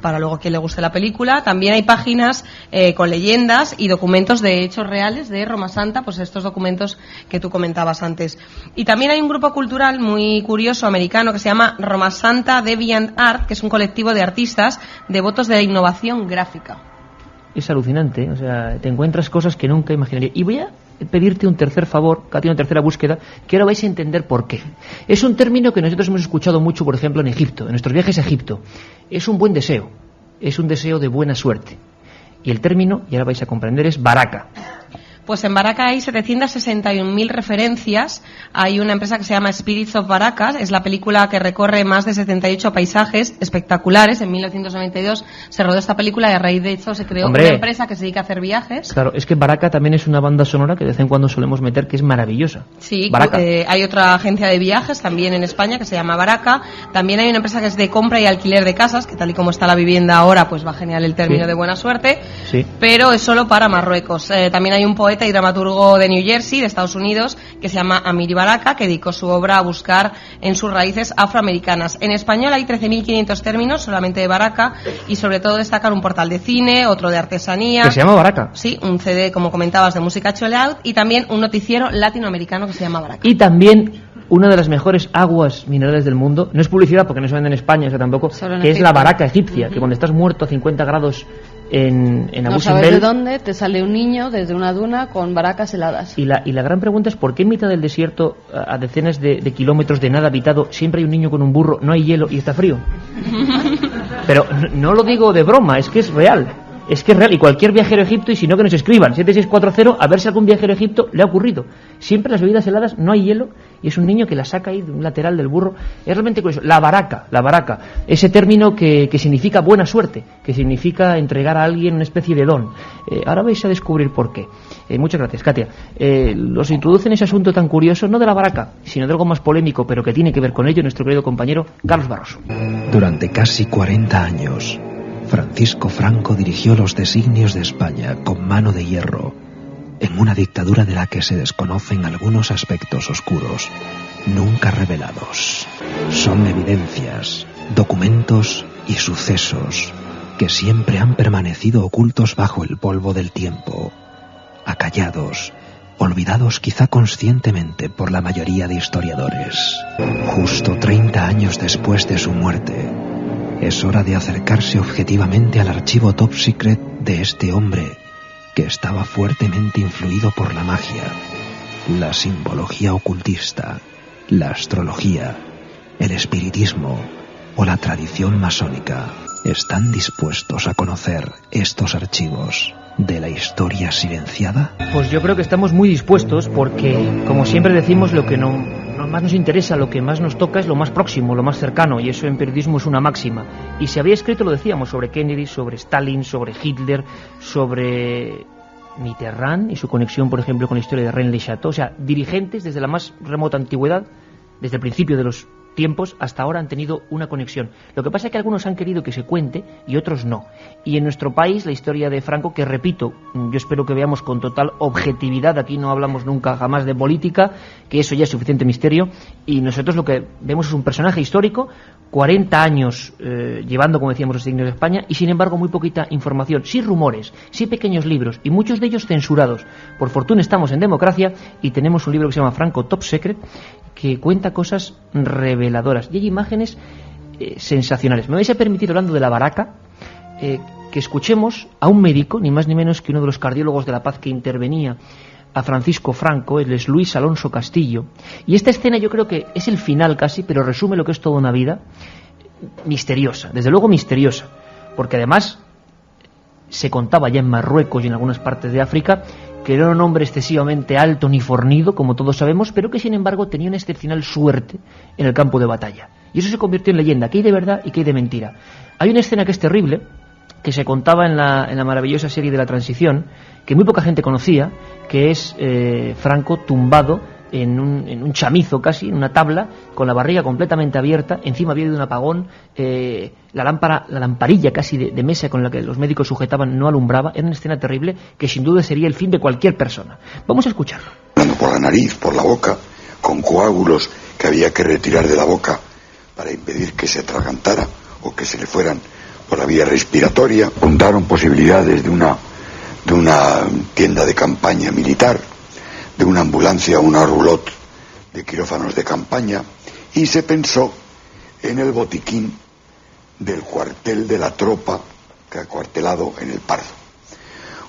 para luego quien le guste la película. También hay páginas con leyendas y documentos de hechos reales de Roma Santa, pues estos documentos que tú comentabas antes. Y también hay un grupo cultural muy curioso americano que se llama Roma Santa Deviant Art, que es un colectivo de artistas devotos de la innovación gráfica. Es alucinante, o sea, te encuentras cosas que nunca imaginaría. Y voy a pedirte un tercer favor, Katia, una tercera búsqueda, que ahora vais a entender por qué. Es un término que nosotros hemos escuchado mucho, por ejemplo, en Egipto, en nuestros viajes a Egipto. Es un buen deseo, es un deseo de buena suerte. Y el término, y ahora vais a comprender, es baraka. Pues en Baraka hay 761.000 referencias. Hay una empresa que se llama Spirits of Baraka. Es la película que recorre más de 78 paisajes espectaculares. En 1992 se rodó esta película y a raíz de esto se creó una empresa que se dedica a hacer viajes. Claro, es que Baraka también es una banda sonora que de vez en cuando solemos meter, que es maravillosa. Sí, hay otra agencia de viajes también en España que se llama Baraka. También hay una empresa que es de compra y alquiler de casas, que tal y como está la vivienda ahora, pues va genial el término de buena suerte. Sí. Pero es solo para Marruecos. También hay un poeta y dramaturgo de New Jersey, de Estados Unidos, que se llama Amiri Baraka, que dedicó su obra a buscar en sus raíces afroamericanas. En español hay 13.500 términos solamente de Baraka, y sobre todo destacan un portal de cine, otro de artesanía. ¿Que se llama Baraka? Sí, un CD, como comentabas, de música chill out, y también un noticiero latinoamericano que se llama Baraka. Y también una de las mejores aguas minerales del mundo, no es publicidad porque no se vende en España, o sea, tampoco, que es la Baraka egipcia, que cuando estás muerto a 50 grados en Abu no sabes de dónde, te sale un niño desde una duna con baracas heladas. Y la gran pregunta es, ¿por qué en mitad del desierto, a decenas de kilómetros de nada habitado, siempre hay un niño con un burro, no hay hielo y está frío? Pero no lo digo de broma, es que es real. Es que es real, y cualquier viajero a Egipto, y si no que nos escriban 7640, a ver si a algún viajero a Egipto le ha ocurrido. Siempre las bebidas heladas, no hay hielo, y es un niño que la saca ahí de un lateral del burro. Es realmente curioso. La baraka, ese término que significa buena suerte, que significa entregar a alguien una especie de don. Ahora vais a descubrir por qué. Muchas gracias, Katia. Los introduce en ese asunto tan curioso, no de la baraka, sino de algo más polémico, pero que tiene que ver con ello, nuestro querido compañero Carlos Barroso. Durante casi 40 años, Francisco Franco dirigió los designios de España con mano de hierro, en una dictadura de la que se desconocen algunos aspectos oscuros, nunca revelados. Son evidencias, documentos y sucesos que siempre han permanecido ocultos bajo el polvo del tiempo, acallados, olvidados quizá conscientemente por la mayoría de historiadores. Justo 30 años después de su muerte, es hora de acercarse objetivamente al archivo top secret de este hombre que estaba fuertemente influido por la magia, la simbología ocultista, la astrología, el espiritismo o la tradición masónica. ¿Están dispuestos a conocer estos archivos de la historia silenciada? Pues yo creo que estamos muy dispuestos porque, como siempre decimos, lo que más nos interesa, lo que más nos toca es lo más próximo, lo más cercano, y eso en periodismo es una máxima. Y se había escrito, lo decíamos, sobre Kennedy, sobre Stalin, sobre Hitler, sobre Mitterrand y su conexión, por ejemplo, con la historia de Rennes-le-Château. O sea, dirigentes desde la más remota antigüedad, desde el principio de los tiempos hasta ahora, han tenido una conexión. Lo que pasa es que algunos han querido que se cuente y otros no. Y en nuestro país la historia de Franco, que repito, yo espero que veamos con total objetividad, aquí no hablamos nunca jamás de política, que eso ya es suficiente misterio, y nosotros lo que vemos es un personaje histórico, 40 años llevando, como decíamos, los signos de España, y sin embargo muy poquita información, sí rumores, sí pequeños libros, y muchos de ellos censurados. Por fortuna estamos en democracia y tenemos un libro que se llama Franco Top Secret, que cuenta cosas reveladoras, y hay imágenes sensacionales. Me vais a permitir, hablando de la baraca, que escuchemos a un médico, ni más ni menos que uno de los cardiólogos de la paz que intervenía a Francisco Franco. Él es Luis Alonso Castillo, y esta escena yo creo que es el final casi, pero resume lo que es toda una vida misteriosa, desde luego misteriosa, porque además se contaba ya en Marruecos y en algunas partes de África que era un hombre excesivamente alto ni fornido, como todos sabemos, pero que sin embargo tenía una excepcional suerte en el campo de batalla, y eso se convirtió en leyenda. ¿Qué hay de verdad y qué hay de mentira? Hay una escena que es terrible, que se contaba en la maravillosa serie de La Transición, que muy poca gente conocía, que es Franco tumbado en un chamizo casi, en una tabla, con la barriga completamente abierta. Encima había de un apagón, la lamparilla casi de mesa con la que los médicos sujetaban no alumbraba. Era una escena terrible que sin duda sería el fin de cualquier persona. Vamos a escucharlo. Por la nariz, por la boca, con coágulos que había que retirar de la boca para impedir que se atragantara o que se le fueran por la vía respiratoria. Contaron posibilidades de una tienda de campaña militar, de una ambulancia, una roulotte de quirófanos de campaña, y se pensó en el botiquín del cuartel de la tropa que ha acuartelado en el Pardo.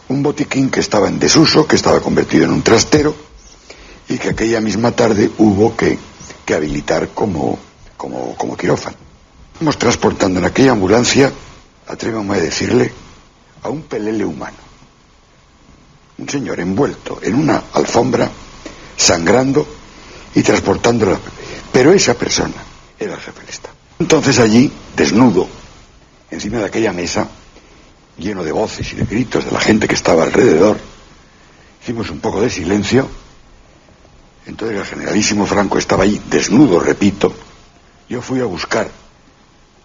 Un botiquín que estaba en desuso, que estaba convertido en un trastero, y que aquella misma tarde hubo que habilitar como quirófano. Estamos transportando en aquella ambulancia, atrévame a decirle, a un pelele humano. Un señor envuelto en una alfombra, sangrando y transportándolo. Pero esa persona era el jefe del Estado. Entonces allí, desnudo, encima de aquella mesa, lleno de voces y de gritos de la gente que estaba alrededor, hicimos un poco de silencio. Entonces el generalísimo Franco estaba allí, desnudo, repito. Yo fui a buscar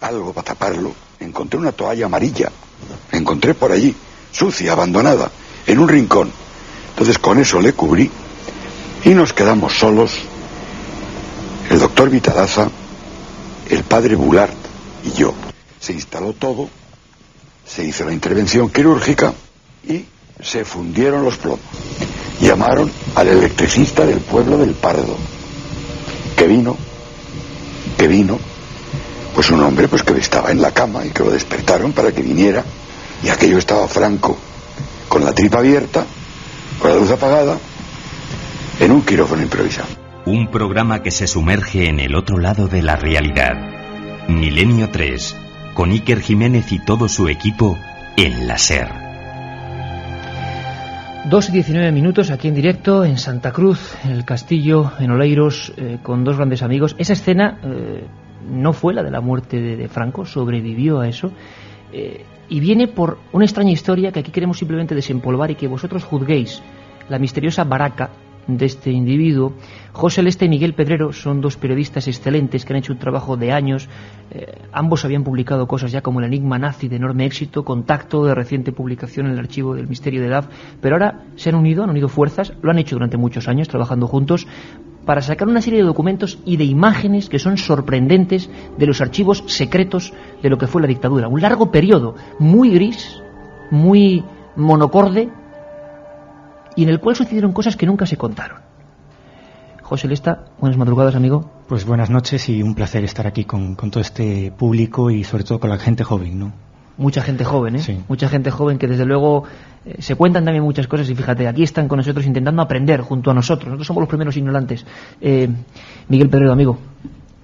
algo para taparlo. Encontré una toalla amarilla. La encontré por allí, sucia, abandonada, en un rincón. Entonces con eso le cubrí y nos quedamos solos, el doctor Vitalaza, el padre Boulard y yo. Se instaló todo, se hizo la intervención quirúrgica y se fundieron los plomos. Llamaron al electricista del pueblo del Pardo, que vino, pues un hombre pues que estaba en la cama y que lo despertaron para que viniera, y aquello estaba Franco con la tripa abierta, con la luz apagada, en un quirófano improvisado. Un programa que se sumerge en el otro lado de la realidad. Milenio 3, con Iker Jiménez y todo su equipo en la SER. 2:19 aquí en directo en Santa Cruz, en el castillo, en Oleiros, con dos grandes amigos. Esa escena no fue la de la muerte de Franco, sobrevivió a eso. Y viene por una extraña historia que aquí queremos simplemente desempolvar y que vosotros juzguéis. La misteriosa baraca de este individuo. José Leste y Miguel Pedrero son dos periodistas excelentes que han hecho un trabajo de años. Ambos habían publicado cosas ya como El enigma nazi, de enorme éxito, Contacto, de reciente publicación en el archivo del misterio de Daf, pero ahora se han unido fuerzas, lo han hecho durante muchos años trabajando juntos para sacar una serie de documentos y de imágenes que son sorprendentes de los archivos secretos de lo que fue la dictadura. Un largo periodo, muy gris, muy monocorde, y en el cual sucedieron cosas que nunca se contaron. José Lesta, buenas madrugadas, amigo. Pues buenas noches y un placer estar aquí con todo este público y sobre todo con la gente joven, ¿no? Mucha gente joven, ¿eh? Sí. Mucha gente joven que desde luego se cuentan también muchas cosas, y fíjate, aquí están con nosotros intentando aprender junto a nosotros. Nosotros somos los primeros ignorantes. Miguel Pedrero, amigo,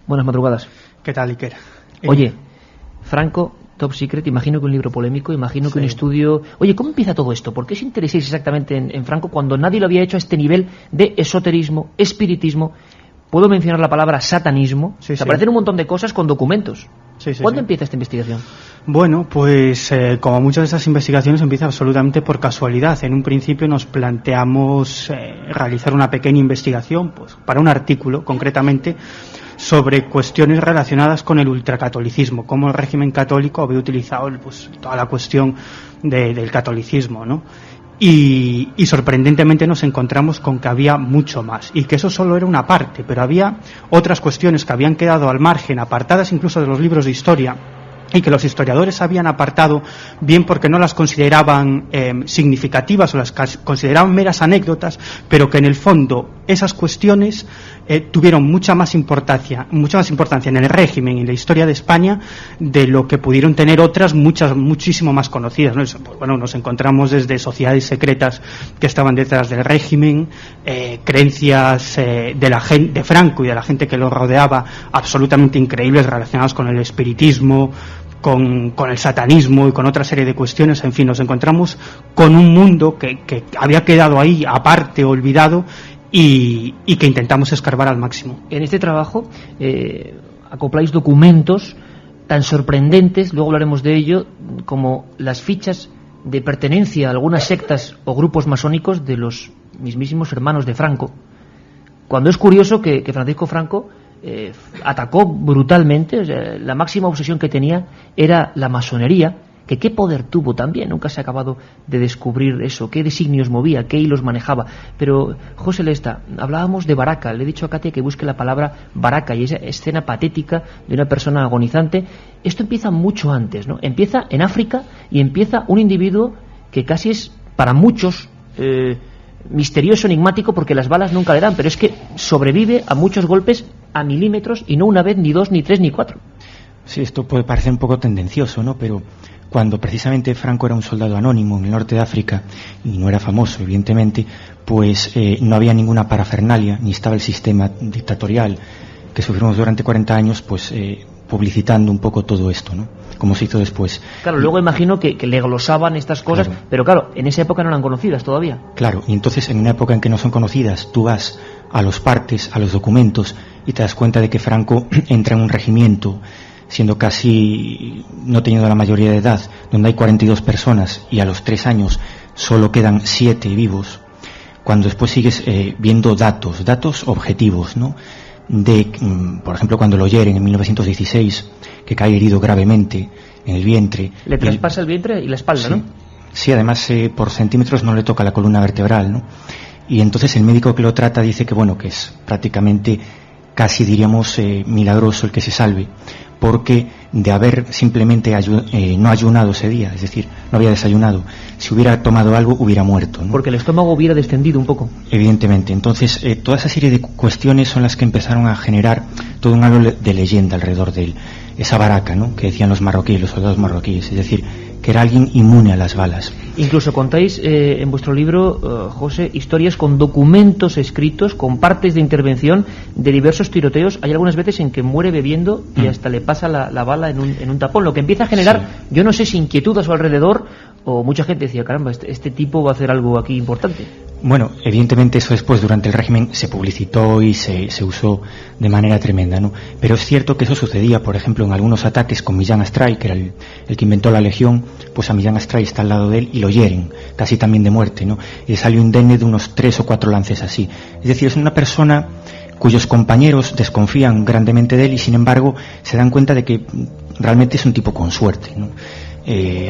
buenas madrugadas. ¿Qué tal, Iker? Oye, Franco, Top Secret, imagino que un libro polémico, imagino que un estudio... Oye, ¿cómo empieza todo esto? ¿Por qué os interesáis exactamente en Franco cuando nadie lo había hecho a este nivel de esoterismo, espiritismo? Puedo mencionar la palabra satanismo. Sí, Aparecen un montón de cosas con documentos. ¿Cuándo empieza esta investigación? Bueno, pues como muchas de estas investigaciones empieza absolutamente por casualidad. En un principio nos planteamos realizar una pequeña investigación, pues para un artículo concretamente, sobre cuestiones relacionadas con el ultracatolicismo, cómo el régimen católico había utilizado pues toda la cuestión del catolicismo, ¿no? Y sorprendentemente nos encontramos con que había mucho más y que eso solo era una parte, pero había otras cuestiones que habían quedado al margen, apartadas incluso de los libros de historia, y que los historiadores habían apartado bien porque no las consideraban significativas o las consideraban meras anécdotas, pero que en el fondo esas cuestiones tuvieron mucha más importancia en el régimen y en la historia de España de lo que pudieron tener otras muchísimo más conocidas, ¿no? Pues, bueno, nos encontramos desde sociedades secretas que estaban detrás del régimen, creencias de Franco y de la gente que lo rodeaba absolutamente increíbles relacionadas con el espiritismo, con el satanismo y con otra serie de cuestiones. En fin, nos encontramos con un mundo que había quedado ahí aparte, olvidado, y que intentamos escarbar al máximo. En este trabajo acopláis documentos tan sorprendentes, luego hablaremos de ello, como las fichas de pertenencia a algunas sectas o grupos masónicos de los mismísimos hermanos de Franco, cuando es curioso que Francisco Franco atacó brutalmente. O sea, la máxima obsesión que tenía era la masonería, que qué poder tuvo también, nunca se ha acabado de descubrir eso, qué designios movía, qué hilos manejaba. Pero, José Lesta, hablábamos de Baraca, le he dicho a Katia que busque la palabra Baraca y esa escena patética de una persona agonizante. Esto empieza mucho antes, ¿no? Empieza en África y empieza un individuo que casi es para muchos misterioso, enigmático, porque las balas nunca le dan, pero es que sobrevive a muchos golpes a milímetros, y no una vez, ni dos, ni tres, ni cuatro. Sí, esto puede parecer un poco tendencioso, ¿no? Pero cuando precisamente Franco era un soldado anónimo en el norte de África, y no era famoso, evidentemente, pues no había ninguna parafernalia, ni estaba el sistema dictatorial que sufrimos durante 40 años, pues publicitando un poco todo esto, ¿no? Como se hizo después. Claro, luego imagino que le glosaban estas cosas, claro. Pero claro, en esa época no eran conocidas todavía. Claro, y entonces en una época en que no son conocidas, tú vas a los partes, a los documentos, y te das cuenta de que Franco entra en un regimiento, siendo casi no teniendo la mayoría de edad, donde hay 42 personas, y a los 3 años solo quedan 7 vivos, cuando después sigues viendo datos objetivos, ¿no? Por ejemplo, cuando lo hieren en 1916, que cae herido gravemente en el vientre. Le traspasa el vientre y la espalda, sí, ¿no? Sí, además por centímetros no le toca la columna vertebral, ¿no? Y entonces el médico que lo trata dice que bueno, que es prácticamente casi diríamos milagroso el que se salve, porque de haber simplemente no ayunado ese día, es decir, no había desayunado, si hubiera tomado algo hubiera muerto, ¿no? Porque el estómago hubiera descendido un poco. Evidentemente. Entonces toda esa serie de cuestiones son las que empezaron a generar todo un halo de leyenda alrededor de él. Esa Baraca, ¿no?, que decían los marroquíes, los soldados marroquíes, es decir, que era alguien inmune a las balas. Incluso contáis en vuestro libro, José, historias con documentos escritos, con partes de intervención de diversos tiroteos. Hay algunas veces en que muere bebiendo y hasta le pasa la bala en un tapón, lo que empieza a generar, sí, yo no sé si inquietud a su alrededor, o mucha gente decía, caramba, este tipo va a hacer algo aquí importante. Bueno, evidentemente eso después durante el régimen se publicitó y se usó de manera tremenda, ¿no? Pero es cierto que eso sucedía, por ejemplo, en algunos ataques con Millán Astray, que era el que inventó la Legión, pues a Millán Astray está al lado de él y lo hieren, casi también de muerte, ¿no? Y salió indemne de unos 3 o 4 lances así. Es decir, es una persona cuyos compañeros desconfían grandemente de él y sin embargo se dan cuenta de que realmente es un tipo con suerte, ¿no?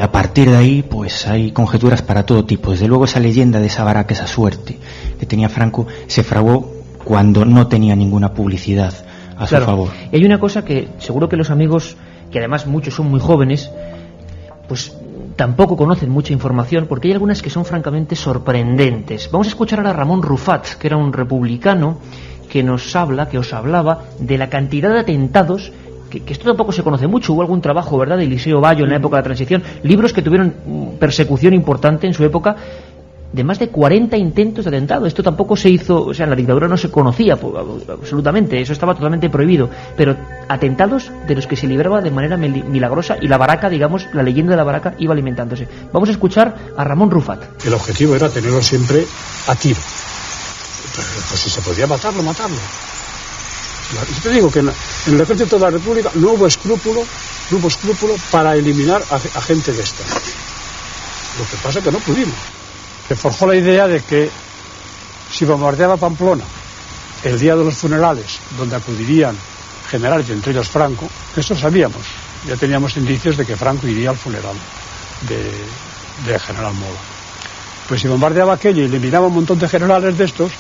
A partir de ahí pues hay conjeturas para todo tipo. Desde luego esa leyenda de esa Baraca, esa suerte que tenía Franco, se fraguó cuando no tenía ninguna publicidad a su favor. Y hay una cosa que seguro que los amigos, que además muchos son muy jóvenes, pues tampoco conocen mucha información, porque hay algunas que son francamente sorprendentes. Vamos a escuchar ahora a Ramón Rufat, que era un republicano que os hablaba de la cantidad de atentados, que esto tampoco se conoce mucho. Hubo algún trabajo, ¿verdad?, de Eliseo Bayo en la época de la transición, libros que tuvieron persecución importante en su época, de más de 40 intentos de atentado. Esto tampoco se hizo, o sea, en la dictadura no se conocía absolutamente, eso estaba totalmente prohibido, pero atentados de los que se libraba de manera milagrosa, y la Baraca, digamos, la leyenda de la Baraca iba alimentándose. Vamos a escuchar a Ramón Rufat. El objetivo era tenerlo siempre a tiro. Pues si se podía matarlo. Yo te digo que en el ejército de la República no hubo escrúpulo tuvo escrúpulo para eliminar a gente de esta. Lo que pasa es que no pudimos. Se forjó la idea de que si bombardeaba Pamplona el día de los funerales, donde acudirían generales, entre ellos Franco, eso sabíamos, ya teníamos indicios de que Franco iría al funeral de general Mola. Pues si bombardeaba aquello y eliminaba un montón de generales de estos,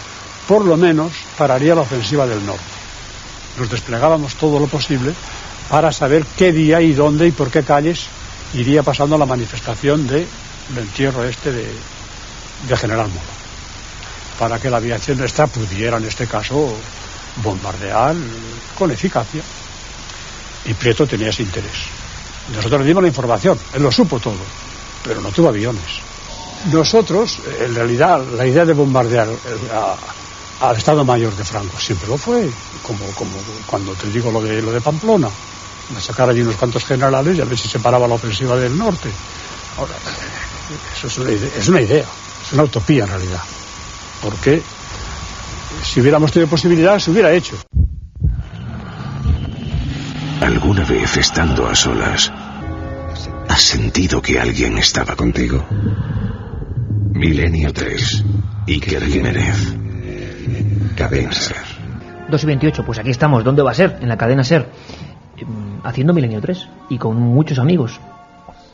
por lo menos pararía la ofensiva del norte. Nos desplegábamos todo lo posible para saber qué día y dónde y por qué calles iría pasando la manifestación del entierro de general Mola, para que la aviación nuestra pudiera, en este caso, bombardear con eficacia. Y Prieto tenía ese interés. Nosotros le dimos la información, él lo supo todo, pero no tuvo aviones. Nosotros, en realidad, la idea de bombardear al Estado Mayor de Franco siempre lo fue, como cuando te digo lo de Pamplona, de sacar allí unos cuantos generales y a ver si se paraba la ofensiva del norte. Ahora, eso es una idea, es una utopía en realidad, porque si hubiéramos tenido posibilidad se hubiera hecho. ¿Alguna vez, estando a solas, has sentido que alguien estaba contigo? Milenio 3, Iker Jiménez, Cadena SER. 2:28, pues aquí estamos. ¿Dónde va a ser? En la cadena SER, haciendo Milenio 3 y con muchos amigos.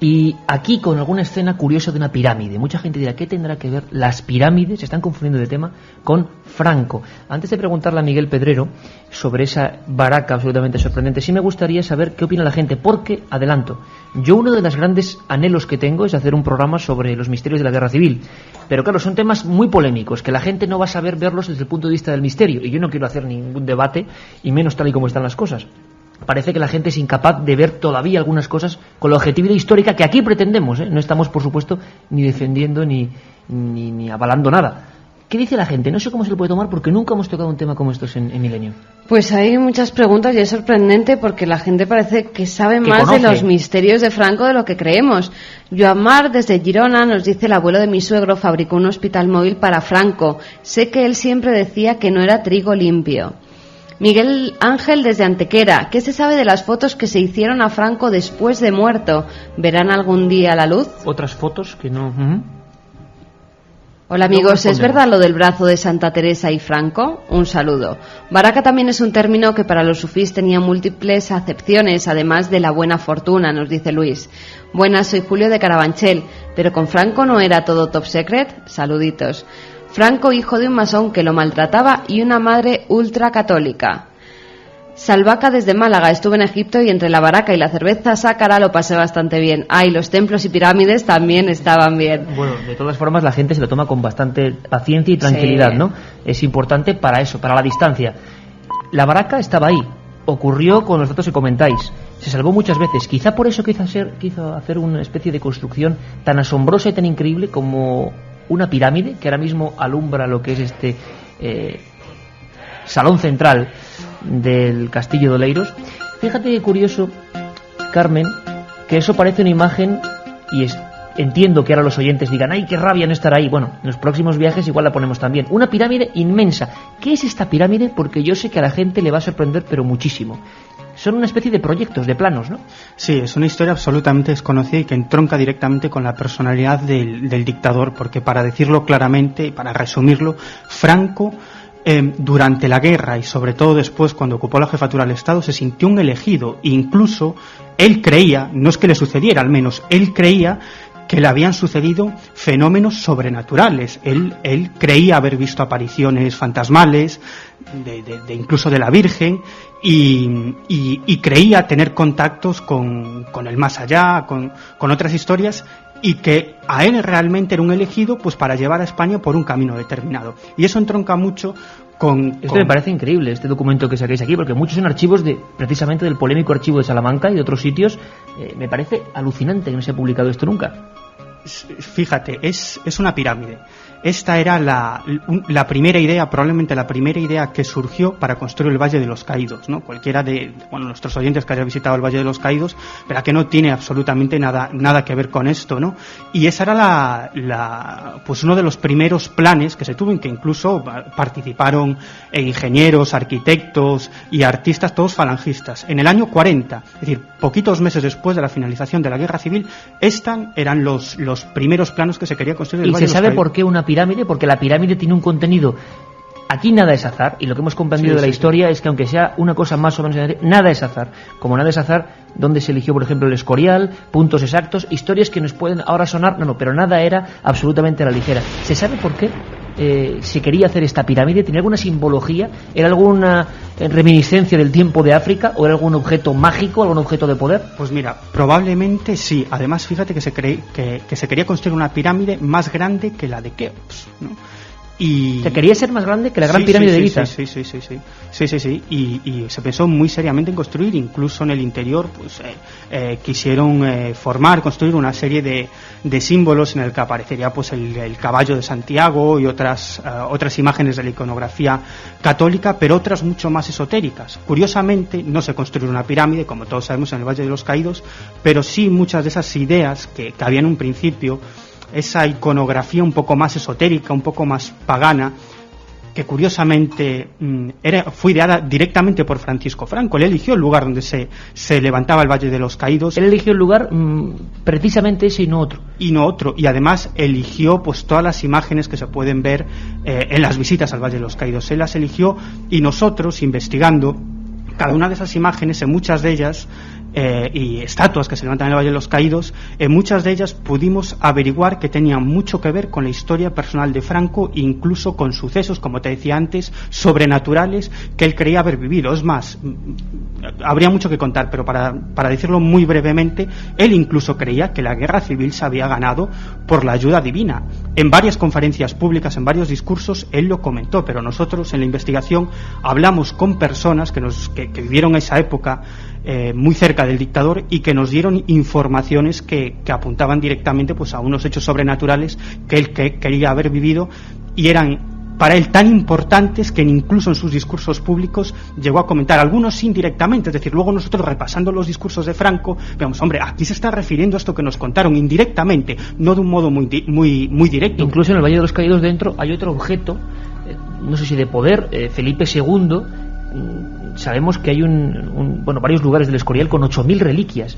Y aquí con alguna escena curiosa de una pirámide. Mucha gente dirá, ¿qué tendrá que ver las pirámides? Se están confundiendo de tema con Franco. Antes de preguntarle a Miguel Pedrero sobre esa baraca absolutamente sorprendente, sí me gustaría saber qué opina la gente, porque, adelanto, yo uno de los grandes anhelos que tengo es hacer un programa sobre los misterios de la guerra civil. Pero claro, son temas muy polémicos, que la gente no va a saber verlos desde el punto de vista del misterio. Y yo no quiero hacer ningún debate, y menos tal y como están las cosas. Parece que la gente es incapaz de ver todavía algunas cosas con la objetividad histórica que aquí pretendemos, ¿eh? No estamos, por supuesto, ni defendiendo ni avalando nada. ¿Qué dice la gente? No sé cómo se lo puede tomar porque nunca hemos tocado un tema como estos en Milenio. Pues hay muchas preguntas y es sorprendente porque la gente parece que sabe más de los misterios de Franco de lo que creemos. Joan Mar, desde Girona, nos dice: el abuelo de mi suegro fabricó un hospital móvil para Franco. Sé que él siempre decía que no era trigo limpio. Miguel Ángel, desde Antequera: ¿qué se sabe de las fotos que se hicieron a Franco después de muerto? ¿Verán algún día la luz? Otras fotos que no... Hola amigos, ¿es verdad lo del brazo de Santa Teresa y Franco? Un saludo. Baraca también es un término que para los sufís tenía múltiples acepciones, además de la buena fortuna, nos dice Luis. Buenas, soy Julio de Carabanchel, pero con Franco no era todo top secret. Saluditos. Franco, hijo de un masón que lo maltrataba y una madre ultracatólica. Salvaca, desde Málaga: estuve en Egipto y entre la baraca y la cerveza sácara lo pasé bastante bien. Ah, y los templos y pirámides también estaban bien. Bueno, de todas formas la gente se lo toma con bastante paciencia y tranquilidad, sí, ¿no? Es importante para eso, para la distancia. La baraca estaba ahí, ocurrió con los datos que comentáis, se salvó muchas veces. Quizá por eso quiso hacer una especie de construcción tan asombrosa y tan increíble como una pirámide que ahora mismo alumbra lo que es este salón central del Castillo de Oleiros. Fíjate qué curioso, Carmen, que eso parece una imagen, y entiendo que ahora los oyentes digan, ¡ay, qué rabia no estar ahí! Bueno, en los próximos viajes igual la ponemos también. Una pirámide inmensa. ¿Qué es esta pirámide? Porque yo sé que a la gente le va a sorprender, pero muchísimo. Son una especie de proyectos, de planos, ¿no? Sí, es una historia absolutamente desconocida y que entronca directamente con la personalidad del dictador, porque, para decirlo claramente y para resumirlo, Franco, durante la guerra y sobre todo después, cuando ocupó la jefatura del Estado, se sintió un elegido. Incluso él creía, no es que le sucediera, al menos él creía que le habían sucedido fenómenos sobrenaturales. Él creía haber visto apariciones fantasmales, de incluso de la Virgen, y creía tener contactos con el más allá, con otras historias, y que a él realmente era un elegido pues para llevar a España por un camino determinado. Y eso entronca mucho con... Esto me parece increíble, este documento que saquéis aquí, porque muchos son archivos precisamente del polémico archivo de Salamanca y de otros sitios. Me parece alucinante que no se haya publicado esto nunca. Fíjate, es una pirámide. esta era la primera idea, probablemente la primera idea que surgió para construir el Valle de los Caídos, ¿no? Cualquiera de nuestros oyentes que haya visitado el Valle de los Caídos verá que no tiene absolutamente nada que ver con esto, ¿no? Y esa era pues uno de los primeros planes que se tuvo, en que incluso participaron ingenieros, arquitectos y artistas, todos falangistas. En el año 40, es decir, poquitos meses después de la finalización de la Guerra Civil, eran los primeros planos que se quería construir el Valle de los Caídos. ¿Y se sabe por qué una pirámide? Porque la pirámide tiene un contenido. Aquí nada es azar, y lo que hemos comprendido de la historia es que aunque sea una cosa más o menos, nada es azar. Como nada es azar, dónde se eligió, por ejemplo, el Escorial, puntos exactos, historias que nos pueden ahora sonar, pero nada era absolutamente a la ligera. ¿Se sabe por qué se quería hacer esta pirámide? ¿Tenía alguna simbología? ¿Era alguna reminiscencia del tiempo de África? ¿O era algún objeto mágico, algún objeto de poder? Pues mira, probablemente sí. Además, fíjate que se quería construir una pirámide más grande que la de Keops, ¿no? Y se quería ser más grande que la gran pirámide de Giza. Sí. Y se pensó muy seriamente en construir, incluso en el interior, pues quisieron construir una serie de símbolos en el que aparecería pues el caballo de Santiago y otras imágenes de la iconografía católica, pero otras mucho más esotéricas. Curiosamente, no se construyó una pirámide, como todos sabemos, en el Valle de los Caídos, pero sí muchas de esas ideas que había en un principio, esa iconografía un poco más esotérica, un poco más pagana, que curiosamente fue ideada directamente por Francisco Franco. Él eligió el lugar donde se levantaba el Valle de los Caídos. Él eligió el lugar precisamente ese y no otro. Y además eligió pues todas las imágenes que se pueden ver en las visitas al Valle de los Caídos. Él las eligió, y nosotros, investigando cada una de esas imágenes, en muchas de ellas, y estatuas que se levantan en el Valle de los Caídos, en muchas de ellas pudimos averiguar que tenían mucho que ver con la historia personal de Franco, incluso con sucesos, como te decía antes, sobrenaturales que él creía haber vivido. Es más, habría mucho que contar, pero para decirlo muy brevemente, él incluso creía que la guerra civil se había ganado por la ayuda divina. En varias conferencias públicas, en varios discursos, él lo comentó, pero nosotros en la investigación hablamos con personas que vivieron esa época muy cerca del dictador, y que nos dieron informaciones que apuntaban directamente pues a unos hechos sobrenaturales que él quería haber vivido, y eran para él tan importantes que incluso en sus discursos públicos llegó a comentar, algunos indirectamente. Es decir, luego nosotros, repasando los discursos de Franco, vemos, hombre, aquí se está refiriendo a esto que nos contaron indirectamente, no de un modo muy directo. Incluso en el Valle de los Caídos dentro hay otro objeto, no sé si de poder, Felipe II. Sabemos que hay varios lugares del Escorial con 8.000 reliquias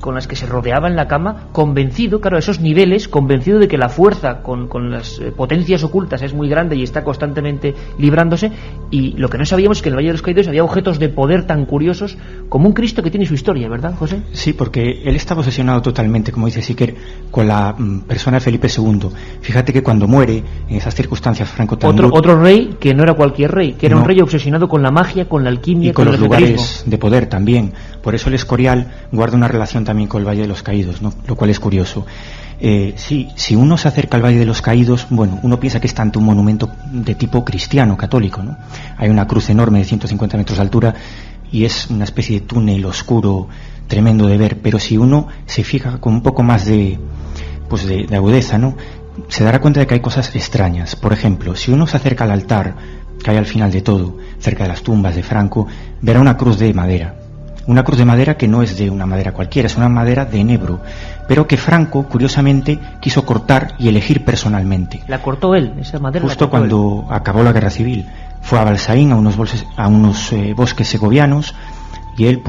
con las que se rodeaba en la cama, convencido, claro, a esos niveles, convencido de que la fuerza con las potencias ocultas es muy grande y está constantemente librándose. Y lo que no sabíamos es que en el Valle de los Caídos había objetos de poder tan curiosos como un Cristo que tiene su historia, ¿verdad, José? Sí, porque él estaba obsesionado totalmente, como dice Siquer, con la persona de Felipe II. Fíjate que cuando muere, en esas circunstancias, Franco también... Otro rey que no era cualquier rey, que era un rey obsesionado con la magia, con la alquimia, y con los el lugares de poder también. Por eso el Escorial guarda una relación también con el Valle de los Caídos, ¿no? Lo cual es curioso. Si uno se acerca al Valle de los Caídos, uno piensa que es tanto un monumento de tipo cristiano, católico, ¿no? Hay una cruz enorme de 150 metros de altura y es una especie de túnel oscuro, tremendo de ver, pero si uno se fija con un poco más de agudeza, ¿no?, se dará cuenta de que hay cosas extrañas. Por ejemplo, si uno se acerca al altar que hay al final de todo, cerca de las tumbas de Franco, verá una cruz de madera. Una cruz de madera que no es de una madera cualquiera, es una madera de enebro, pero que Franco, curiosamente, quiso cortar y elegir personalmente. La cortó él, esa madera. Justo cuando acabó la Guerra Civil. Fue a Balsaín, a unos bosques segovianos, y él,